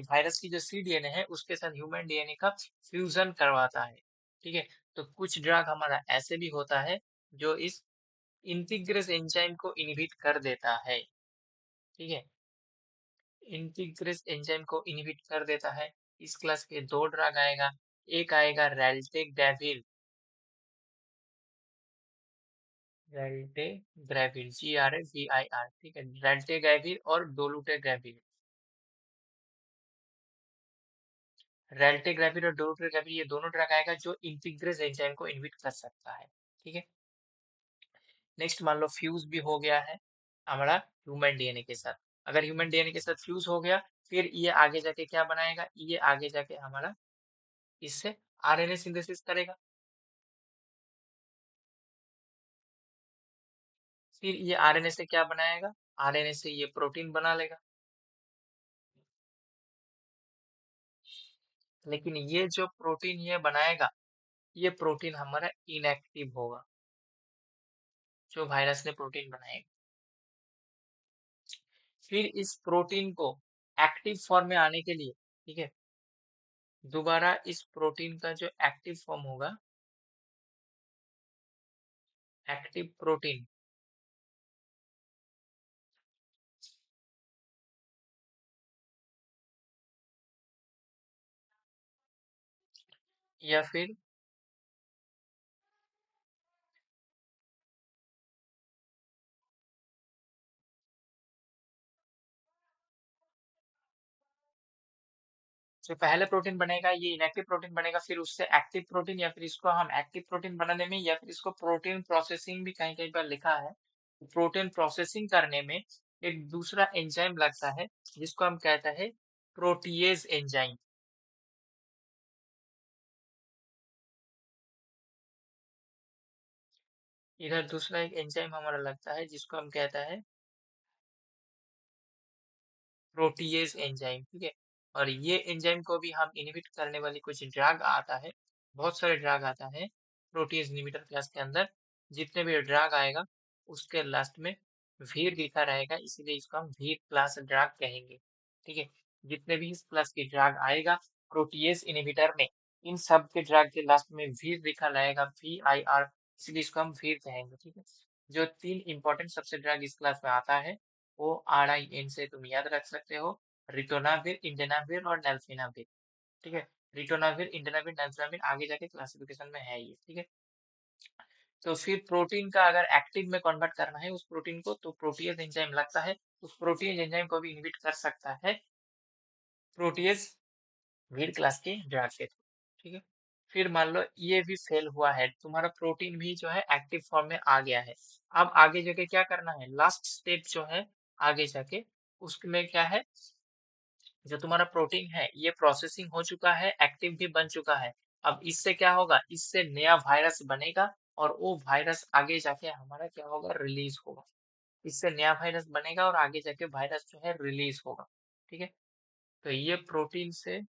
वायरस की जो सीडीएनए है उसके साथ ह्यूमन डीएनए का फ्यूजन करवाता है। ठीक है, तो कुछ ड्रग हमारा ऐसे भी होता है जो इस इंटीग्रेस एंजाइम को इनहिबिट कर देता है। ठीक है, इंटीग्रेस एंजाइम को इनहिबिट कर देता है। इस क्लास के 2 ड्रग आएगा, एक आएगा रेल्टेग्रेविर, रेल्टेग्रेविर, GRAVIR। ठीक है, रेल्टेग्रेविर और डोलुटेग्रेविर। रेल्टेग्रेविर और डोलोटेग्रेविर ये दोनों ड्रग आएगा जो इंटीग्रेस एंजाइम को इनहिबिट कर सकता है। ठीक है, नेक्स्ट मान लो फ्यूज भी हो गया है हमारा ह्यूमन डीएनए के साथ। अगर ह्यूमन डीएनए के साथ फ्यूज हो गया, फिर ये आगे जाके क्या बनाएगा? ये आगे जाके हमारा इससे आरएनए सिंथेसिस करेगा। फिर ये आरएनए से क्या बनाएगा? आरएनए से ये प्रोटीन बना लेगा। लेकिन ये जो प्रोटीन ये बनाएगा, ये प्रोटीन हमारा इनएक्टिव होगा, जो वायरस ने प्रोटीन बनाएगा। फिर इस प्रोटीन को एक्टिव फॉर्म में आने के लिए, ठीक है, दोबारा इस प्रोटीन का जो एक्टिव फॉर्म होगा, एक्टिव प्रोटीन, या फिर जो पहले प्रोटीन बनेगा ये इनएक्टिव प्रोटीन बनेगा, फिर उससे एक्टिव प्रोटीन, या फिर इसको हम एक्टिव प्रोटीन बनाने में, या फिर इसको प्रोटीन प्रोसेसिंग भी कहीं कहीं पर लिखा है, प्रोटीन प्रोसेसिंग करने में एक दूसरा एंजाइम लगता है जिसको हम कहते हैं प्रोटीएज एंजाइम। इधर दूसरा एक एंजाइम हमारा लगता है जिसको हम कहता है प्रोटीएज एंजाइम। ठीक है, और ये एंजाइम को भी हम इनहिबिट करने वाली कुछ ड्रग आता है, बहुत सारे ड्रग आता है प्रोटीएज इनहिबिटर क्लास के अंदर। जितने भी ड्रग आएगा उसके लास्ट में वीर लिखा रहेगा, इसीलिए इसको हम वीर क्लास ड्रग कहेंगे। ठीक है, जितने भी इस क्लास की ड्रग आएगा प्रोटीएज इनहिबिटर में, इन सब के ड्रग के लास्ट में वीर लिखा रहेगा, VIR, इसलिए इसको हम वीर कहेंगे। ठीक है, जो 3 इंपॉर्टेंट सबसे ड्रग इस क्लास में आता है वो RIN से तुम याद रख सकते हो। रिटोनाविर, इंडेनाविर और नेल्फिनाविर। ठीक है, रिटोनाविर, इंडेनाविर, नेल्फिनाविर आगे जाके क्लासिफिकेशन में है ये। ठीक है, तो फिर प्रोटीन का अगर एक्टिव में कन्वर्ट करना है उस प्रोटीन को, तो प्रोटीएज एंजाइम लगता है। उस प्रोटीएज एंजाइम को भी इनहिबिट कर सकता है प्रोटीएज वीड क्लास के ड्रग के थ्रू। ठीक है, फिर मान लो ये भी फेल हुआ है, तुम्हारा प्रोटीन भी जो है एक्टिव फॉर्म में आ गया है। अब आगे जाके क्या करना है, लास्ट स्टेप जो है आगे जाके उसमें क्या है, जो तुम्हारा प्रोटीन है ये प्रोसेसिंग हो चुका है, एक्टिव भी बन चुका है। अब इससे क्या होगा, इससे नया वायरस बनेगा और वो वायरस आगे जाके हमारा क्या होगा, रिलीज होगा। इससे नया वायरस बनेगा और आगे जाके वायरस जो है रिलीज होगा। ठीक है, तो ये प्रोटीन से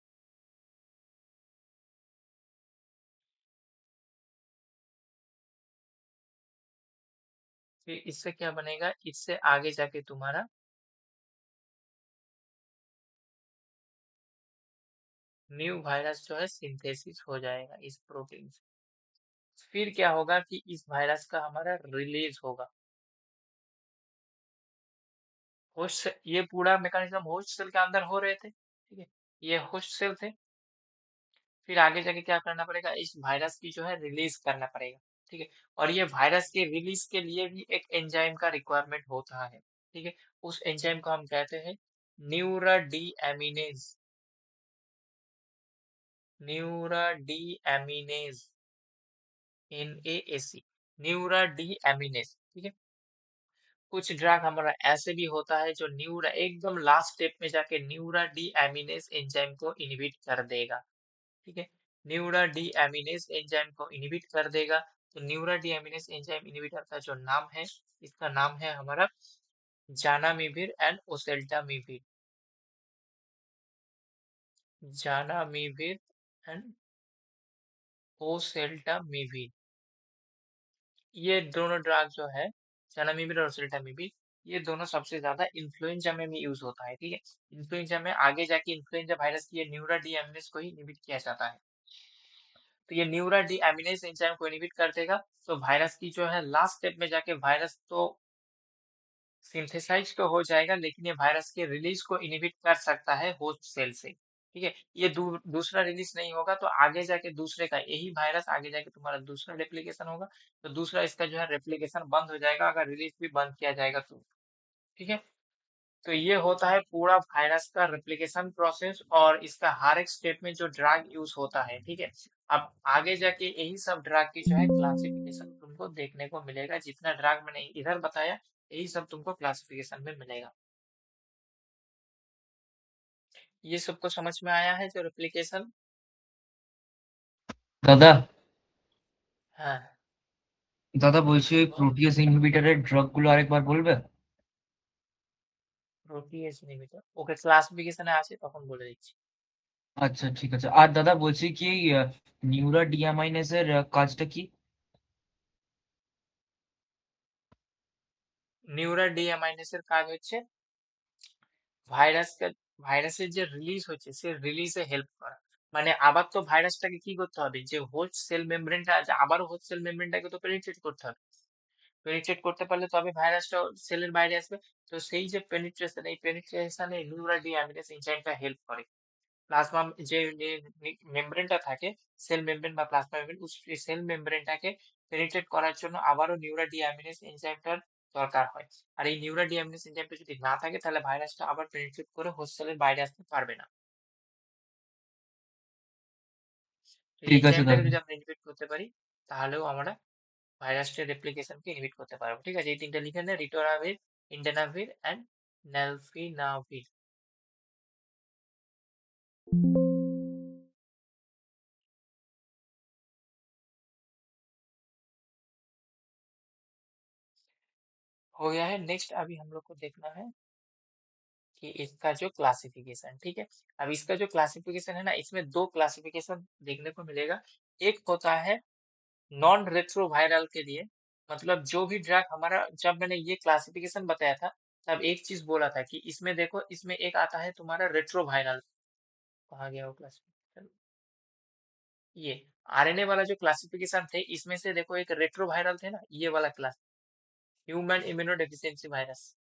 फिर इससे क्या बनेगा, इससे आगे जाके तुम्हारा न्यू वायरस जो है सिंथेसिस हो जाएगा इस प्रोटीन से। फिर क्या होगा कि इस वायरस का हमारा रिलीज होगा होस्ट, ये पूरा मैकेनिज्म होस्ट सेल के अंदर हो रहे थे। ठीक है, ये होस्ट सेल थे, फिर आगे जाके क्या करना पड़ेगा, इस वायरस की जो है रिलीज करना पड़ेगा। ठीक है, और ये वायरस के रिलीज के लिए भी एक एंजाइम का रिक्वायरमेंट होता है। ठीक है, उस एंजाइम को हम कहते हैं न्यूराडीएमिनेज, न्यूराडीएमिनेज, NAAC, न्यूराडीएमिनेज। ठीक है, कुछ ड्रग हमारा ऐसे भी होता है जो न्यूरा एकदम लास्ट स्टेप में जाके न्यूराडीएमिनेज एंजाइम को इनहिबिट कर देगा। ठीक है, न्यूराडीएमिनेज एंजाइम को इनहिबिट कर देगा। तो न्यूराडीएमिनेज एंजाइम इनहिबिटर का जो नाम है, इसका नाम है हमारा जानामिविर एंड ओसेल्टामिविर, जानामिविर एंड ओसेल्टामिविर। ये दोनों ड्रग जो है, जानामिविर और ओसेल्टामिविर, ये दोनों सबसे ज्यादा इन्फ्लुएंजा में भी यूज होता है। ठीक है, इन्फ्लुएंजा में आगे जाके इन्फ्लुएंजा वायरस की ये न्यूराडीएमिनेज को ही इनहिबिट किया जाता है। तो ये न्यूराडीएमिनेज एंजाइम को इनहिबिट कर देगा, तो वायरस की जो है लास्ट स्टेप में जाके वायरस तो सिंथेसाइज तो हो जाएगा, लेकिन ये वायरस के रिलीज को इनहिबिट कर सकता है होस्ट सेल से। ठीक है, ये दूसरा रिलीज नहीं होगा, तो आगे जाके दूसरे का यही वायरस आगे जाके तुम्हारा दूसरा रेप्लिकेशन होगा, तो दूसरा इसका जो है रेप्लिकेशन बंद हो जाएगा अगर रिलीज भी बंद किया जाएगा तो। ठीक है, तो ये होता है पूरा वायरस का रेप्लिकेशन प्रोसेस और इसका हर एक स्टेप में जो ड्रग यूज होता है। ठीक है, अब आगे जाके यही सब ड्रग की जो है क्लासिफिकेशन तुमको देखने को मिलेगा, जितना ड्रग मैंने इधर बताया यही सब तुमको क्लासिफिकेशन में मिलेगा। ये सबको समझ में आया है जो रेप्लिकेशन? দাদা হ্যাঁ, দাদা বলছি ওই বল। প্রোটিয়াস ইনহিবিটরের ড্রাগ গুলো আরেকবার বলবে? প্রোটিয়েজ ইনহিবিটর ওকে ক্লাসিফিকেশনে আছে তখন বলে দিচ্ছি। আচ্ছা ঠিক আছে। আর দাদা বলছি কি নিউরাডিয়ামাইনেজ এর কাজটা কি? নিউরাডিয়ামাইনেসের কাজ হচ্ছে ভাইরাসকে, ভাইরাসের যে রিলিজ হচ্ছে সে রিলিজে হেল্প করা। মানে আবার তো ভাইরাসটাকে কি করতে হবে, যে হোস্ট সেল মেমব্রেনটা আছে আবারও হোস্ট সেল মেমব্রেনটাকে তো পেনিট্রেট করতে হবে। পেনিট্রেট করতে পারলে তবে ভাইরাসটা সেলের বাইরে আসবে। তো সেই যে পেনিট্রেশন, এই পেনিট্রেশনে নিউরাডিয়ামিনেস এনজাইমটা হেল্প করে। প্লাজমা যে মেমব্রেনটা থাকে, সেল মেমব্রেন বা প্লাজমা মেমব্রেন, সেল মেমব্রেনটাকে পেনিট্রেট করার জন্য আবারও নিউরাডিয়ামিনেস এনজাইমটার দরকার হয়। আর এই নিউরাডিয়ামিনেস এনজাইমটা যদি না থাকে তাহলে ভাইরাসটা আবার পেনিট্রেট করে হোস্ট সেলের বাইরে আসতে পারবে না। তো এই ঠিক আছে এনজাইমটাকে দাদা। যদি আমরা ইনহিবিট করতে পারি তাহলেও আমরা ভাইরাসটার রেপ্লিকেশনকে ইনহিবিট করতে পারবো। ঠিক আছে, এই তিনটা লিখে নে, রিটোনাভির, ইন্ডেনাভির এন্ড নেলফিনাভির। हो गया है। नेक्स्ट अभी हम लोग को देखना है कि इसका जो क्लासिफिकेशन। ठीक है, अब इसका जो क्लासिफिकेशन है ना, इसमें दो क्लासिफिकेशन देखने को मिलेगा। एक होता है नॉन रेट्रोवायरल के लिए, मतलब जो भी ड्रग हमारा, जब मैंने ये क्लासिफिकेशन बताया था तब एक चीज बोला था कि इसमें देखो, इसमें एक आता है तुम्हारा रेट्रोवायरल। कहाँ गया वो क्लासिफिकेशन, ये आरएनए वाला जो क्लासिफिकेशन थे इसमें से देखो एक रेट्रोवायरल थे ना, ये वाला class, human immuno deficiency virus.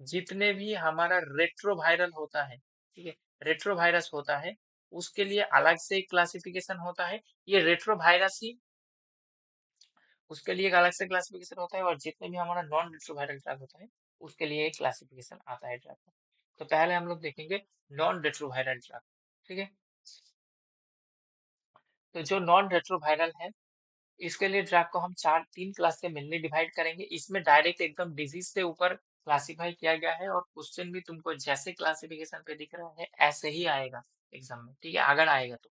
जितने भी हमारा रेट्रोवायरल होता है, ठीक है, रेट्रोवायरस होता है, उसके लिए अलग से एक क्लासिफिकेशन होता है। ये रेट्रोवायरस ही उसके लिए एक अलग से क्लासिफिकेशन होता है, और जितने भी हमारा नॉन रेट्रोवायरल ड्रग होता है उसके लिए एक क्लासिफिकेशन आता है ड्रग का। तो पहले हम लोग देखेंगे नॉन रेट्रोवायरल ड्रग, ठीक है। तो जो नॉन रेट्रोवायरल है, इसके लिए ड्रग को हम तीन क्लास से मेनली डिवाइड करेंगे। इसमें डायरेक्ट एकदम डिजीज से ऊपर क्लासिफाई किया गया है, और क्वेश्चन भी तुमको जैसे क्लासिफिकेशन पे दिख रहा है ऐसे ही आएगा एग्जाम में, ठीक है, अगर आएगा तो,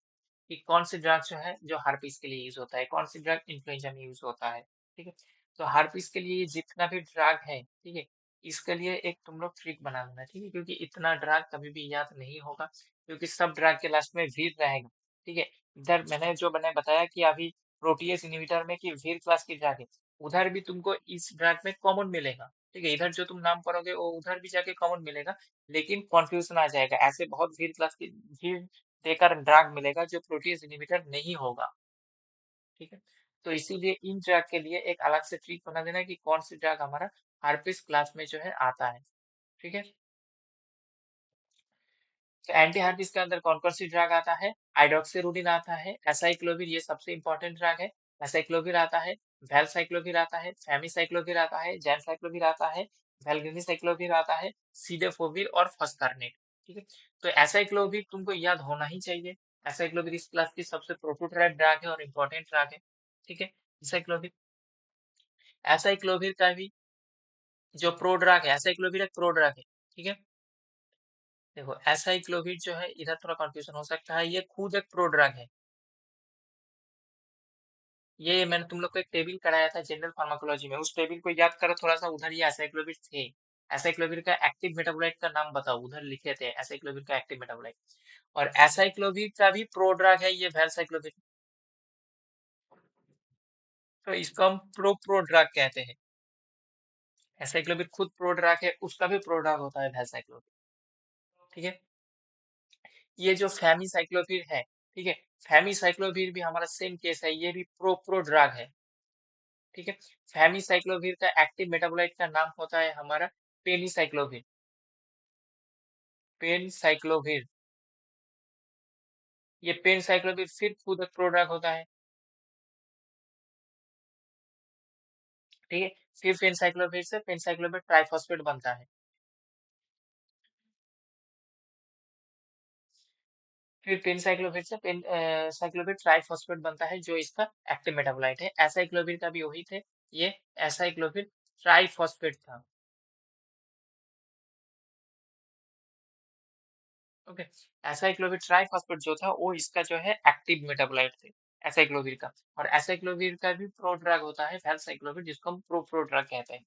कि कौन सी ड्रग जो है जो हार्पिस के लिए यूज होता है, कौन सी ड्रग इन्फ्लुएंजा में यूज होता है, ठीक है। तो हार्पिस के लिए जितना भी ड्रग है, ठीक है, इसके लिए एक तुम लोग ट्रिक बना लेना, ठीक है, क्योंकि इतना ड्रग कभी भी याद नहीं होगा, क्योंकि सब ड्रग के लास्ट में वीर रहेगा, ठीक है। इधर मैंने बताया कि अभी प्रोटीएस इनहिबिटर में कि व्हीर क्लास की ड्रग है, उधर भी तुमको इस ड्रग में कॉमन मिलेगा, ठीक है। इधर जो तुम नाम पढ़ोगे वो उधर भी जाके कॉमन मिलेगा, लेकिन कंफ्यूजन आ जाएगा, ऐसे बहुत व्हीर क्लास की व्हीर देकर ड्रग मिलेगा जो प्रोटीएस इनहिबिटर नहीं होगा, ठीक है। तो इसीलिए इन ड्रग के लिए एक अलग से ट्रिक बना देना है कि कौन सी ड्रग हमारा हार्पिस क्लास में जो है आता है, ठीक है। तो एंटी हार्पिस के अंदर कौन कौन सी ड्रग आता है? हाइड्रोक्सीरुडिन आता है, एसाइक्लोविर, ये सबसे इंपॉर्टेंट ड्रग है। एसाइक्लोविर आता है, वैलसाइक्लोविर आता है, फेमिसाइक्लोविर आता है, जैनसाइक्लोविर आता है, वैलग्रेनिसाइक्लोविर आता है, सीडेफोविर और फॉस्कारनेट, ठीक है। तो एसाइक्लोविर तुमको याद होना ही चाहिए। एसाइक्लोविर इस क्लास की सबसे प्रोटोटाइप ड्रग है और इम्पोर्टेंट ड्रग है, ठीक है। एसाइक्लोविर एसाइक्लोविर का भी जो प्रोड्रग है, एसाइक्लोविर एक प्रोड्रग है, ठीक है। देखो एसाइक्लोविर जो है, इधर थोड़ा कंफ्यूजन हो सकता है, ये खुद एक प्रोड्रग है। ये मैंने तुम लोग को एक टेबल कराया था जनरल फार्माकोलॉजी में, उस टेबल को याद करो थोड़ा सा, उधर ये एसाइक्लोविर थे। एसाइक्लोविर का एक्टिव मेटाबोलाइट का नाम बताओ, उधर लिखे थे एसाइक्लोविर का एक्टिव मेटाबोलाइट। और एसाइक्लोविर का भी प्रोड्रग है ये वैलसाइक्लोविर, तो इसको हम प्रोड्रग कहते हैं। एसाइक्लोविर खुद प्रोड्रग है, उसका भी प्रोड्रग होता है वैलसाइक्लोविर, ठीक है। ये जो फेमिसाइक्लोविर है, ठीक है, फेमिसाइक्लोविर भी हमारा सेम केस है, ये भी प्रोड्रग है, ठीक है। फेमिसाइक्लोविर का एक्टिव मेटाबोलाइट का नाम होता है हमारा पेनिसाइक्लोविर, पेनसाइक्लोविर। ये पेनसाइक्लोविर फिर खुद एक प्रोड्रग होता है, ठीक है। फिर पेनसाइक्लोविर से पेनसाइक्लोविर ट्राइफॉस्फेट बनता है, फिर पेनसाइक्लोविर से पेन साइक्लोविर ट्राइफॉस्फेट बनता है, जो इसका एक्टिव मेटाबोलाइट है। एसाइक्लोविर का भी वही थे, ये एसाइक्लोविर ट्राइफॉस्फेट था, ओके। एसाइक्लोविर ट्राइफॉस्फेट जो था वो इसका जो है एक्टिव मेटाबोलाइट थे एसाइक्लोविर का। और एसाइक्लोविर का भी प्रोड्रग होता है वैलसाइक्लोविर, जिसको हम प्रोड्रग कहते हैं,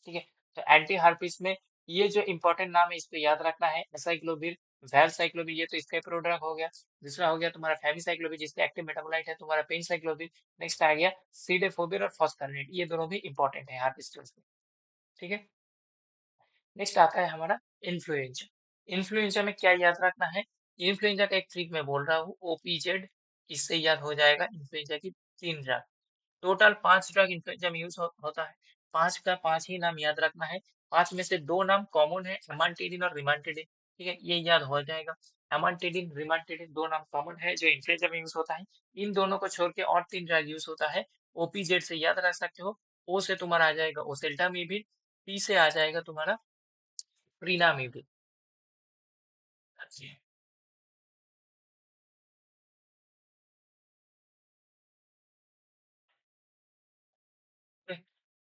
ठीक है। तो एंटी हार्पिस में ये जो इंपॉर्टेंट नाम है इसको याद रखना है, एसाइक्लोविर, वैलसाइक्लोविर, ये तो इसका प्रोड्रग हो गया। दूसरा हो गया तुम्हारा फेमिसाइक्लोविर, जिसका एक्टिव मेटाबोलाइट है तुम्हारा पेनसाइक्लोविर। नेक्स्ट आ गया सीडेफोविर और फॉस्फरनेट, ये दोनों भी इंपॉर्टेंट है हार्पिस के, ठीक है। नेक्स्ट आता है हमारा इन्फ्लुएंजा। इन्फ्लुएंजा में क्या याद रखना है? इन्फ्लुएंजा का एक ट्रिक मैं बोल रहा हूँ, ओपीजेड, इससे याद हो जाएगा इन्फ्लुएंजा की 3 ड्रग। टोटल 5 ड्रग इन्फ्लुएंजा में यूज होता है, 5 का 5 ही नाम याद रखना है। 5 में से 2 नाम कॉमन है, एमांटिडिन और रिमांटिडिन, ठीक है, ये याद हो जाएगा। एमांटिडिन, रिमांटिडिन 2 नाम कॉमन है जो इन्फ्लुएंजा में यूज होता है। इन दोनों को छोड़ के और 3 ड्रग यूज होता है। ओपीजेड से याद रख सकते हो, ओ से तुम्हारा आ जाएगा ओसेल्टामिविर, पी से आ जाएगा तुम्हारा प्रीनामीविर।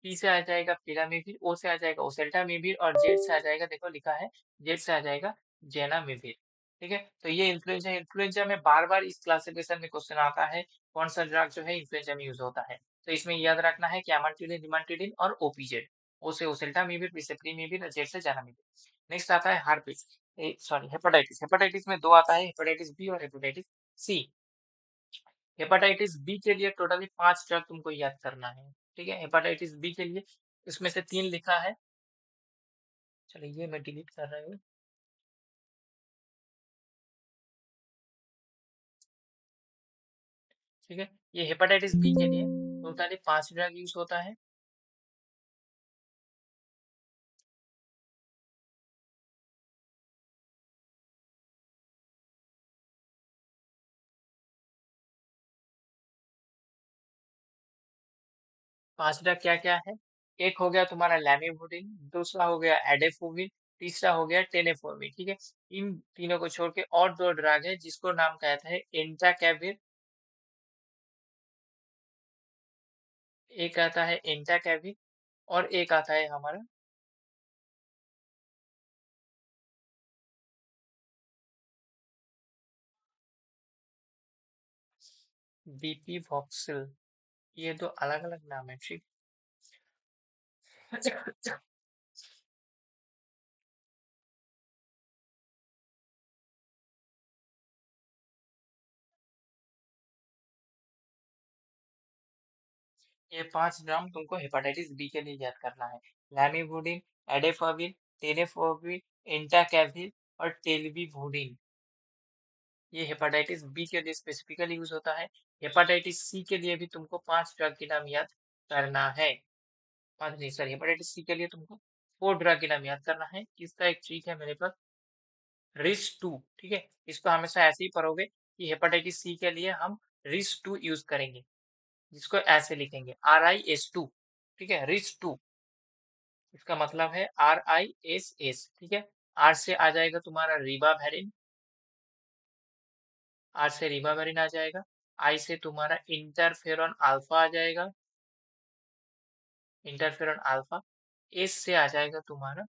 पी से आ जाएगा पिरामिड, ओ से आ जाएगा ओसेल्टामिविर, और जेड से आ जाएगा, देखो लिखा है, जेड से आ जाएगा जेनामिविर, ठीक है। तो ये इन्फ्लुएंजा, इन्फ्लुएंजा में बार बार इस क्लासिफिकेशन में क्वेश्चन आता है, कौन सा ड्रग जो है इन्फ्लुएंजा में यूज होता है। तो इसमें याद रखना है कि एमांटिडिन, रिमांटिडिन और ओपीजेड, ओ से ओसेल्टामिविर, पी से प्रीमिविर और जेड से जेनामिविर। नेक्स्ट आता है हार्पिस, सॉरी हेपेटाइटिस। हेपेटाइटिस में 2 आता है, हेपेटाइटिस बी और हेपेटाइटिस सी। हेपेटाइटिस बी के लिए टोटली 5 ड्रग तुमको याद करना है, ठीक है। हेपेटाइटिस बी के लिए इसमें से 3 लिखा है, चलिए ये मैं डिलीट कर रहा हूँ, ठीक है। ये हेपेटाइटिस बी के लिए टोटली 5 ड्रग यूज होता है। 5 ड्रग क्या क्या है? एक हो गया तुम्हारा लैमिवुडिन, दूसरा हो गया एडेफोविर, तीसरा हो गया टेनेफोर्मिन, ठीक है। इन तीनों को छोड़ के और दो ड्रग है जिसको नाम कहता है एंटाकेविर, एक आता है एंटाकेविर और एक आता है हमारा बीपी वॉक्सिल। ये दो अलग अलग नाम है, ठीक। ये 5 नाम तुमको हेपेटाइटिस बी के लिए याद करना है। लैमिवुडिन, एडेफोविर, टेनेफोविर, एंटाकेविर और टेलविवुडिन। ये हेपेटाइटिस बी के लिए स्पेसिफिकली यूज होता है। हेपेटाइटिस सी के लिए भी तुमको 5 ड्रग के नाम याद करना है। 5 नहीं, सॉरी, हेपेटाइटिस सी के लिए तुमको 4 ड्रग के नाम याद करना है। इसका एक ट्रिक है मेरे पास, रिस टू, ठीक है। इसको हमेशा ऐसे ही पढ़ोगे कि हेपेटाइटिस सी के लिए हम रिस टू यूज करेंगे, जिसको ऐसे लिखेंगे RIS2, ठीक है, रिस टू। इसका मतलब है RISS, ठीक है। आर से आ जाएगा तुम्हारा रिबावेरिन, आर से रिबावेरिन आ जाएगा। आई से तुम्हारा इंटरफेरॉन अल्फा आ जाएगा, इंटरफेरॉन अल्फा। एस से आ जाएगा तुम्हारा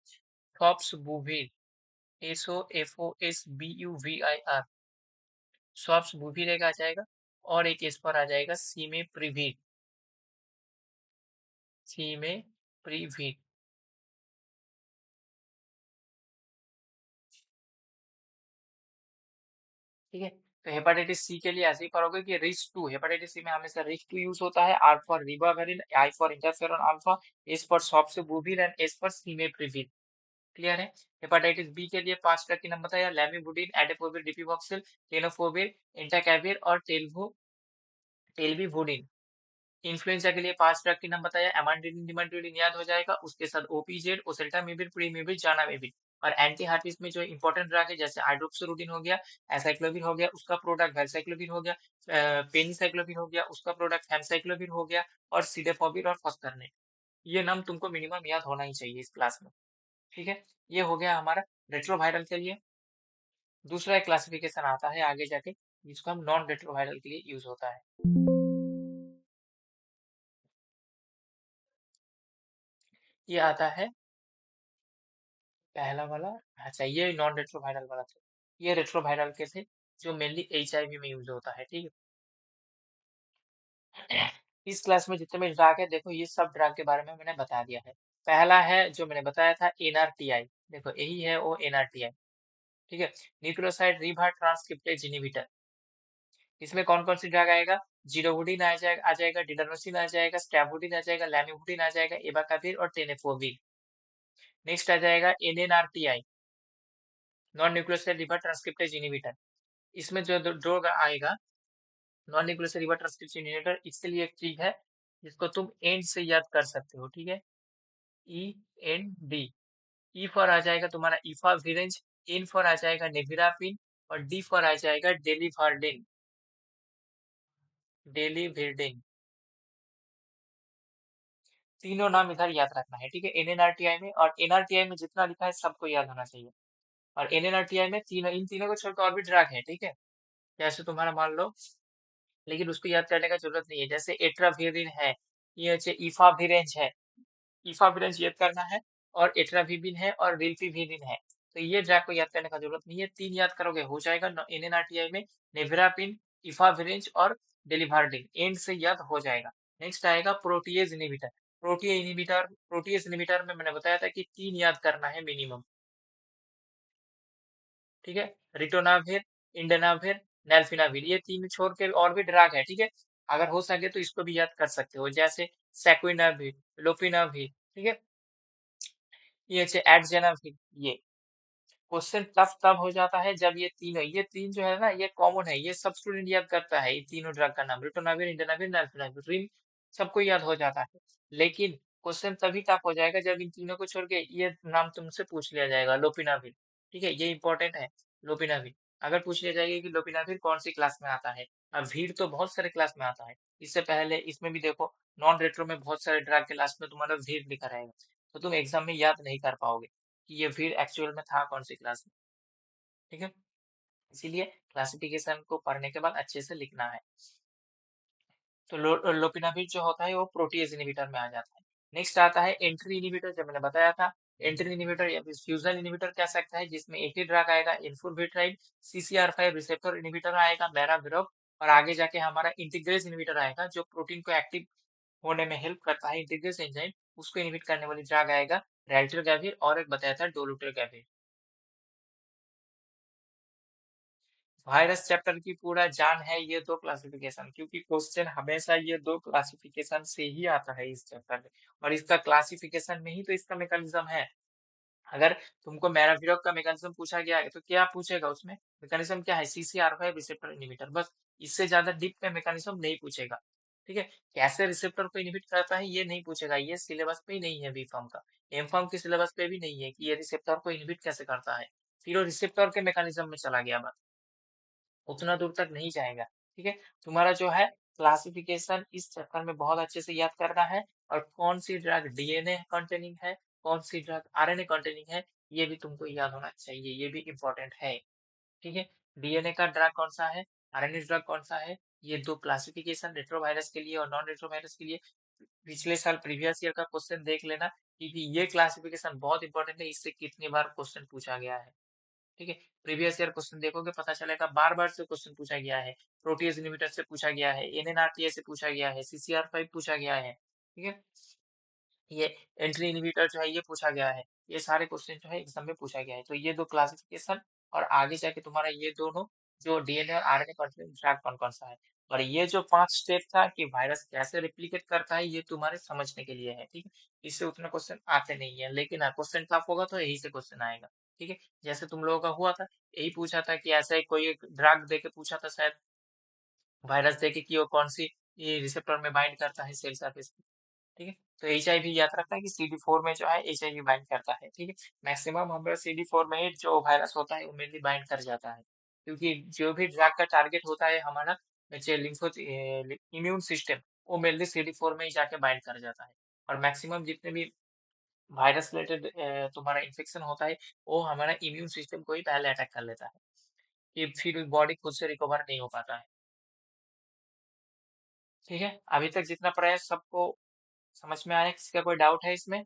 सॉप्सबुविर, SOFOSBUVIR, सॉप्सबुविर एक आ जाएगा। और एक इस पर आ जाएगा सीमेप्रिविर, सीमेप्रिविर, ठीक है। तो हेपेटाइटिस सी के लिए ऐसे ही पढ़ोगे कि रिच टू, हेपेटाइटिस सी में हमेशा रिच टू यूज होता है। R for ribavirin, I for interferon alpha, S for sofosbuvir and S for simeprevir. Clear है। हेपेटाइटिस बी के लिए 5 ड्रग के नाम बताया, लैमिवुडिन, एडेफोविर, डिपिवॉक्सिल, टेनोफोविर, एंटाकेविर और टेलविवुडिन। इन्फ्लुएंजा के लिए 5 ड्रग के नाम बताया, एमांटिडिन, डिमेट्रिडिन याद हो जाएगा, उसके साथ ओपीजेड, ओसेल्टामिविर, प्रीमिविर, जानामिविर। और एंटी हार्टिस में जो इंपॉर्टेंट ड्रग है जैसे हाइड्रोक्सिलुडिन हो गया, एसाइक्लोविर हो गया, उसका प्रोडक्ट वैलसाइक्लोविर हो गया, पेनिसाइक्लोविर हो गया, उसका प्रोडक्ट फैमसाइक्लोविर हो गया, और सिडेफोविर और फॉस्फरनेट। ये नाम तुमको मिनिमम याद होना ही चाहिए इस क्लास में, ठीक है। ये हो गया हमारा रेट्रोवायरल के लिए। दूसरा एक क्लासिफिकेशन आता है आगे जाके, जिसको हम नॉन रेट्रोवायरल के लिए यूज होता है। ये आता है पहला वाला। अच्छा, ये नॉन रेट्रोवायरल वाला था। ये रेट्रोवायरल के थे जो मेनली HIV में यूज होता है, ठीक है। इस क्लास में जितने भी ड्रग है, देखो ये सब ड्रग के बारे में मैंने बता दिया है। पहला है जो मैंने बताया था NRTI, देखो यही है वो NRTI, ठीक है, न्यूक्लियोसाइड रिवर्स ट्रांसक्रिप्टेज इनहिबिटर। इसमें कौन कौन सी ड्रग आएगा? जीडोवुडिन आ जाएगा, डिडारोसिन आ जाएगा, स्टैबुडिन आ जाएगा, लैमिवुडिन आ जाएगा, एबाकाविर और टेनेफोविर। नेक्स्ट आ जाएगा NNRTI, non nucleoside reverse transcriptase inhibitor. इसमें जो ड्रग आएगा non nucleoside reverse transcriptase inhibitor, इसके लिए एक चीज है जिसको तुम एंड से याद कर सकते हो, ठीक है, END। ई फॉर आ जाएगा तुम्हारा इफाविरेंज, एन फॉर आ जाएगा नेविरापिन और डी फॉर आ जाएगा डेलिवर्डिन, डेलिवर्डिन। तीनों नाम इधर याद रखना है, ठीक है, NNRTI में। और NRTI में जितना लिखा है सबको याद होना चाहिए। और NNRTI में तीनों, इन तीनों को छोड़कर और भी ड्रग है, ठीक है, जैसे तुम्हारा मान लो, लेकिन उसको याद करने का जरूरत नहीं है। जैसे एट्राविरिन है, ये इफाविरेंज है, इफाविरेंज याद करना है, और एट्राविबिन है और रिल्फिविरिन है। तो ये ड्रग को याद करने का जरूरत नहीं है, 3 याद करोगे हो जाएगा। NNRTI में नेविरापिन, इफाविरेंज और डेलिवर्डिन, एंड से याद हो जाएगा। नेक्स्ट आएगा प्रोटीएज इनहिबिटर। प्रोटीएज इनहिबिटर में मैंने बताया था कि 3 याद करना है मिनिमम, ठीक है, रिटोनाविर, इंडोनाविर, नेल्फिनाविर। ये तीन छोड़ के और भी ड्रग है, ठीक है, अगर हो सके तो इसको भी याद कर सकते हो, जैसे सेक्विनाविर, लोपिनाविर, ठीक है, ये एडजेनाविर। ये क्वेश्चन टफ तब हो जाता है जब ये तीन जो है ना, ये कॉमन है, ये सब स्टूडेंट याद करता है। ये तीनों ड्रग का नाम रिटोनाविर, इंडोनाविर, नेल्फिनाविर, रिन सबको याद हो जाता है। लेकिन क्वेश्चन तभी टफ हो जाएगा जब इन तीनों को छोड़ के ये नाम तुमसे पूछ लिया जाएगा, लोपिनाविर, ठीक है, ये इंपॉर्टेंट है। लोपिनाविर अगर पूछ लिया जाएगा कि लोपिनाविर कौन सी क्लास में आता है, अब भीड़ तो बहुत सारे क्लास में आता है। इससे पहले इसमें भी देखो, नॉन रेट्रो में बहुत सारे ड्रग क्लास में तुम्हारा भीड़ लिखा रहेगा, तो तुम एग्जाम में याद नहीं कर पाओगे कि ये भीड़ एक्चुअल में था कौन सी क्लास में। ठीक है, इसीलिए क्लासिफिकेशन को पढ़ने के बाद अच्छे से लिखना है। तो लोपिनाविर जो होता है वो प्रोटीज इनहिबिटर में आ जाता है। नेक्स्ट आता है एंट्री इनहिबिटर, जो मैंने बताया था। एंट्री इनहिबिटर या फिर फ्यूजन इनहिबिटर कह सकता है, जिसमें एक ही ड्रग आएगा, इन्फोर्बिट्राइड। CCR5 रिसेप्टर इनहिबिटर आएगा, बेराविरोग। और आगे जाके हमारा इंटीग्रेज इनहिबिटर आएगा, जो प्रोटीन को एक्टिव होने में हेल्प करता है, इंटीग्रेज एंजाइम, उसको इनहिबिट करने वाली ड्रग आएगा, रेल्ट्रोगेविर। और एक बताया था डोलोट्रोगेविर। वायरस चैप्टर की पूरा जान है ये दो क्लासिफिकेशन, क्योंकि क्वेश्चन हमेशा ये दो क्लासिफिकेशन से ही आता है इस चैप्टर में। और इसका क्लासिफिकेशन में ही तो इसका मैकेनिज्म है। अगर तुमको मैराविरोग का मैकेनिज्म पूछा गया है तो क्या पूछेगा उसमें? मैकेनिज्म क्या है? CCR5 रिसेप्टर इनहिबिटर, बस। इससे ज्यादा डीप में मैकेनिज्म नहीं पूछेगा। ठीक है, कैसे रिसेप्टर को इनहिबिट करता है ये नहीं पूछेगा, ये सिलेबस पे ही नहीं है बी फार्म का। एम फार्म के सिलेबस पे भी नहीं है कि ये रिसेप्टर को इनहिबिट कैसे करता है। फिर वो रिसेप्टर के मैकेनिज्म में चला गया, बस। उतना दूर तक नहीं जाएगा। ठीक है, तुम्हारा जो है क्लासिफिकेशन इस चक्कर में बहुत अच्छे से याद करना है। और कौन सी ड्रग डीएनए कंटेनिंग है, कौन सी ड्रग आरएनए कंटेनिंग है, ये भी तुमको याद होना चाहिए, ये भी इम्पोर्टेंट है। ठीक है, डीएनए का ड्रग कौन सा है, आरएनए ड्रग कौन सा है, ये दो क्लासिफिकेशन रेट्रोवायरस के लिए और नॉन रेट्रोवायरस के लिए पिछले साल प्रीवियस ईयर का क्वेश्चन देख लेना, क्योंकि ये क्लासिफिकेशन बहुत इंपॉर्टेंट है, इससे कितनी बार क्वेश्चन पूछा गया है। ठीक है, प्रीवियस ईयर क्वेश्चन देखोगे पता चलेगा, बार बार से क्वेश्चन पूछा गया है। प्रोटीज इनहिबिटर से पूछा गया है, एनएनआरटीए से पूछा गया है, CCR5 पूछा गया है। ठीक है, ये एंट्री इनहिबिटर जो है ये पूछा गया है। ये सारे क्वेश्चन जो है एग्जाम में पूछा गया है। तो ये दो क्लासिफिकेशन, और आगे जाके तुम्हारा ये दोनों, जो डीएनए और आरएनए कंटेनिंग ट्रैक कौन कौन सा है। और ये जो 5 स्टेप था कि वायरस कैसे रेप्लिकेट करता है, ये तुम्हारे समझने के लिए है। ठीक है, इससे उतने क्वेश्चन आते नहीं है, लेकिन क्वेश्चन टफ होगा तो यही से क्वेश्चन आएगा। ठीक है, जैसे तुम लोगों का हुआ था, यही पूछा था कि ऐसा ही कोई एक ड्रग दे के पूछा था शायद, वायरस दे के, कि वो कौन सी ये रिसेप्टर में बाइंड करता है सेल सरफेस। ठीक है, तो HIV याद रखना है कि CD4 में जो है HIV बाइंड करता है। ठीक है, मैक्सिमम हमारा CD4 में ही जो वायरस होता है वो मेनली बाइंड कर जाता है, क्योंकि जो भी ड्रग का टारगेट होता है हमारा, जो लिम्फो इम्यून सिस्टम, वो मेनली CD4 में ही जाके बाइंड कर जाता है। और मैक्सिमम जितने भी वायरस रिलेटेड तुम्हारा इन्फेक्शन होता है, वो हमारा इम्यून सिस्टम को ही पहले अटैक कर लेता है, कि फिर बॉडी खुद से रिकवर नहीं हो पाता है। ठीक है, अभी तक जितना प्रयास सबको समझ में आया? किसी का कोई डाउट है इसमें?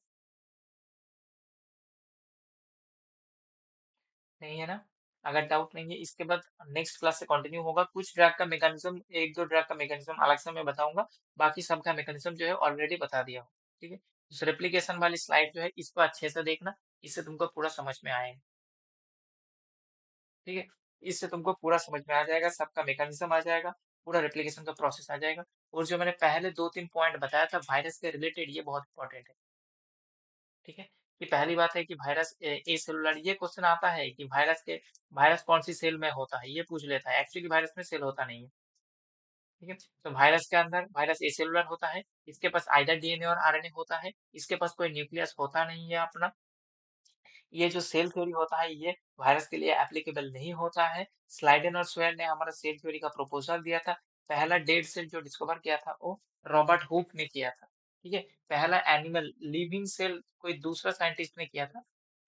नहीं है ना? अगर डाउट नहीं है, इसके बाद नेक्स्ट क्लास से कंटिन्यू होगा। कुछ ड्रग का मैकेनिज्म, एक दो ड्रग का मैकेनिज्म अलग से मैं बताऊंगा, बाकी सबका मैकेनिज्म जो है ऑलरेडी बता दिया हूँ। ठीक है, उस रेप्लिकेशन वाली स्लाइड जो है इसको अच्छे से देखना, इससे तुमको पूरा समझ में आएगा। ठीक है, इससे तुमको पूरा समझ में आ जाएगा, सबका मैकेनिज्म आ जाएगा, पूरा रेप्लिकेशन का प्रोसेस आ जाएगा। और जो मैंने पहले 2-3 पॉइंट बताया था वायरस के रिलेटेड, ये बहुत इंपॉर्टेंट है। ठीक है, कि पहली बात है कि वायरस ए सेलुलर, ये क्वेश्चन आता है कि वायरस कौन सी सेल में होता है, ये पूछ लेता है। एक्चुअली वायरस में सेल होता नहीं है। ठीक है, तो वायरस के अंदर वायरस ए सेलुलर होता है, इसके पास आइदर डीएनए और आरएनए होता है, इसके पास कोई न्यूक्लियस होता नहीं है अपना। ये जो सेल थ्योरी होता है ये वायरस के लिए एप्लीकेबल नहीं होता है। स्लाइडेन और स्वेर ने हमारा सेल थ्योरी का प्रपोजल दिया था। पहला डेड सेल जो डिस्कवर किया था वो रॉबर्ट हुक ने किया था। ठीक है, पहला एनिमल लिविंग सेल कोई दूसरा साइंटिस्ट ने किया था,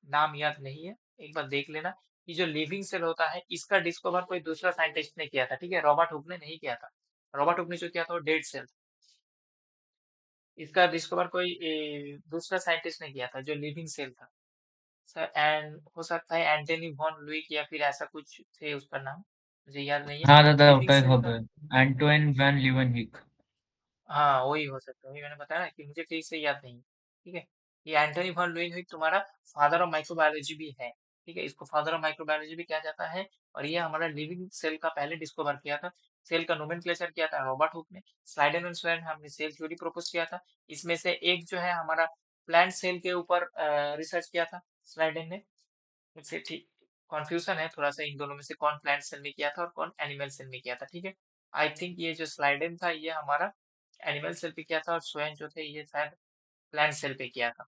नाम याद नहीं है, एक बार देख लेना। कि जो लिविंग सेल होता है इसका डिस्कवर कोई दूसरा साइंटिस्ट ने किया था। ठीक है, रॉबर्ट हुक ने नहीं किया था। रॉबर्ट हुक ने जो किया था वो डेड सेल, इसका डिस्कवर कोई दूसरा साइंटिस्ट ने किया था जो लिविंग सेल था। सर एंड हो सकता है एंटनी वॉन लुइक या फिर ऐसा कुछ थे उसका नाम, मुझे याद नहीं है। हाँ दादा, लिविंग ওটাই सेल হবে। का, एंटोइन वैन लीeuwenhoek। हाँ वही हो सकता है, वही मैंने बताया ना कि मुझे ठीक से याद नहीं। ठीक है, ये एंटनी वॉन लुइक तुम्हारा फादर ऑफ माइक्रोबायोलॉजी भी है। ठीक है, इसको फादर ऑफ माइक्रोबायोलॉजी भी कहा जाता है। और ये हमारा लिविंग सेल का पहले डिस्कवर किया था। सेल का नोमेनक्लेचर किया था रॉबर्ट हुक ने। स्लाइडेन और स्वेर ने हमने सेल थ्योरी प्रपोज किया था। इसमें से एक जो है हमारा प्लांट सेल के ऊपर रिसर्च किया था स्लाइडेन ने। मुझसे ठीक कॉन्फ्यूजन है थोड़ा सा इन दोनों में से, कौन प्लांट सेल में किया था और कौन एनिमल सेल में किया था। ठीक है, आई थिंक ये जो स्लाइडेन था ये हमारा एनिमल सेल पे किया था, और स्वयं जो थे ये शायद प्लांट सेल पे किया था।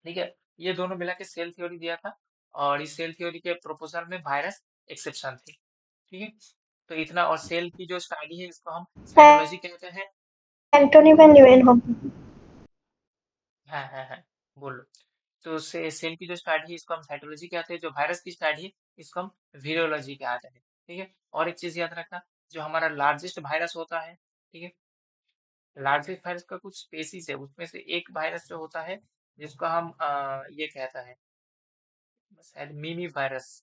ठीक है, ये दोनों मिला के सेल थ्योरी दिया था। और इस सेल थ्योरी के प्रपोजल में वायरस एक्सेप्शन थे। ठीक है, तो इतना, और सेल की जो स्टडी है इसको हम साइटोलॉजी कहते हैं। Antonie van Leeuwenhoek. हाँ, बोलो। तो सेल की जो स्टडी है इसको हम साइटोलॉजी कहते हैं, जो वायरस की स्टडी है इसको हम वीरोलॉजी कहते हैं। ठीक है, और एक चीज याद रखना, जो हमारा लार्जेस्ट वायरस होता है, ठीक है, लार्जेस्ट वायरस का कुछ स्पेसीज है, उसमें से एक वायरस जो होता है जिसको हम ये कहता है शायद मिमी वायरस,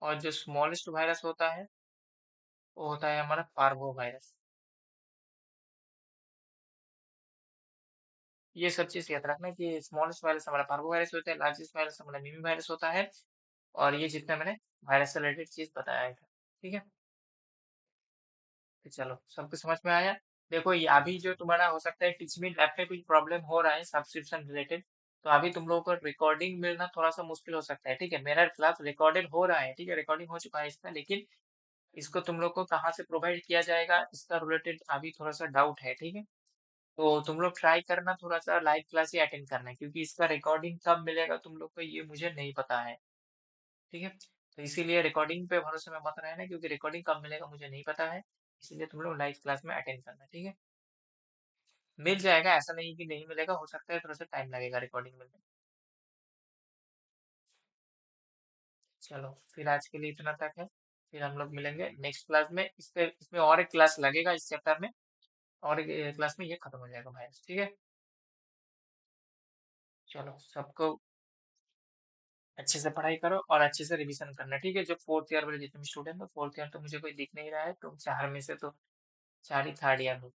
और जो स्मॉलेस्ट वायरस होता है वो होता है हमारा पार्वो वायरस। ये सब चीज याद रखना कि स्मॉलेस्ट वायरस हमारा पार्वो वायरस होता है, लार्जेस्ट वायरस हमारा मिमी वायरस होता है, और ये जितना मैंने वायरस से रिलेटेड चीज बताया था। ठीक है, तो चलो सबको समझ में आया। देखो ये अभी जो तुम्हारा हो सकता है टीचिंग लैब में कुछ प्रॉब्लम हो रहा है सब्सक्रिप्शन रिलेटेड, तो अभी तुम लोगों को रिकॉर्डिंग मिलना थोड़ा सा मुश्किल हो सकता है। ठीक है, मेरा क्लास रिकॉर्डेड हो रहा है, ठीक है, रिकॉर्डिंग हो चुका है इसका, लेकिन इसको तुम लोग को कहाँ से प्रोवाइड किया जाएगा इसका रिलेटेड अभी थोड़ा सा डाउट है। ठीक है, तो तुम लोग ट्राई करना थोड़ा सा लाइव क्लास ही अटेंड करना है, क्योंकि इसका रिकॉर्डिंग कब मिलेगा तुम लोग को ये मुझे नहीं पता है। ठीक है, तो इसीलिए रिकॉर्डिंग पे भरोसे में मत रहना, क्योंकि रिकॉर्डिंग कब मिलेगा मुझे नहीं पता है। इसीलिए तुम लोग लाइव क्लास में अटेंड करना। ठीक है, मिल जाएगा, ऐसा नहीं कि नहीं मिलेगा, हो सकता है थोड़ा सा टाइम लगेगा रिकॉर्डिंग मिलने। चलो फिर आज के लिए इतना तक है, फिर हम लोग मिलेंगे नेक्स्ट क्लास में। इसमें और एक क्लास लगेगा इस चैप्टर में, और एक क्लास में ये खत्म हो जाएगा भाई। ठीक है, चलो सबको अच्छे से पढ़ाई करो और अच्छे से रिवीजन करना। ठीक है, जो फोर्थ ईयर वाले जितने भी स्टूडेंट हो, फोर्थ ईयर तो मुझे कोई दिख नहीं रहा है, तो 4 में से तो 4 ही थर्ड ईयर हो।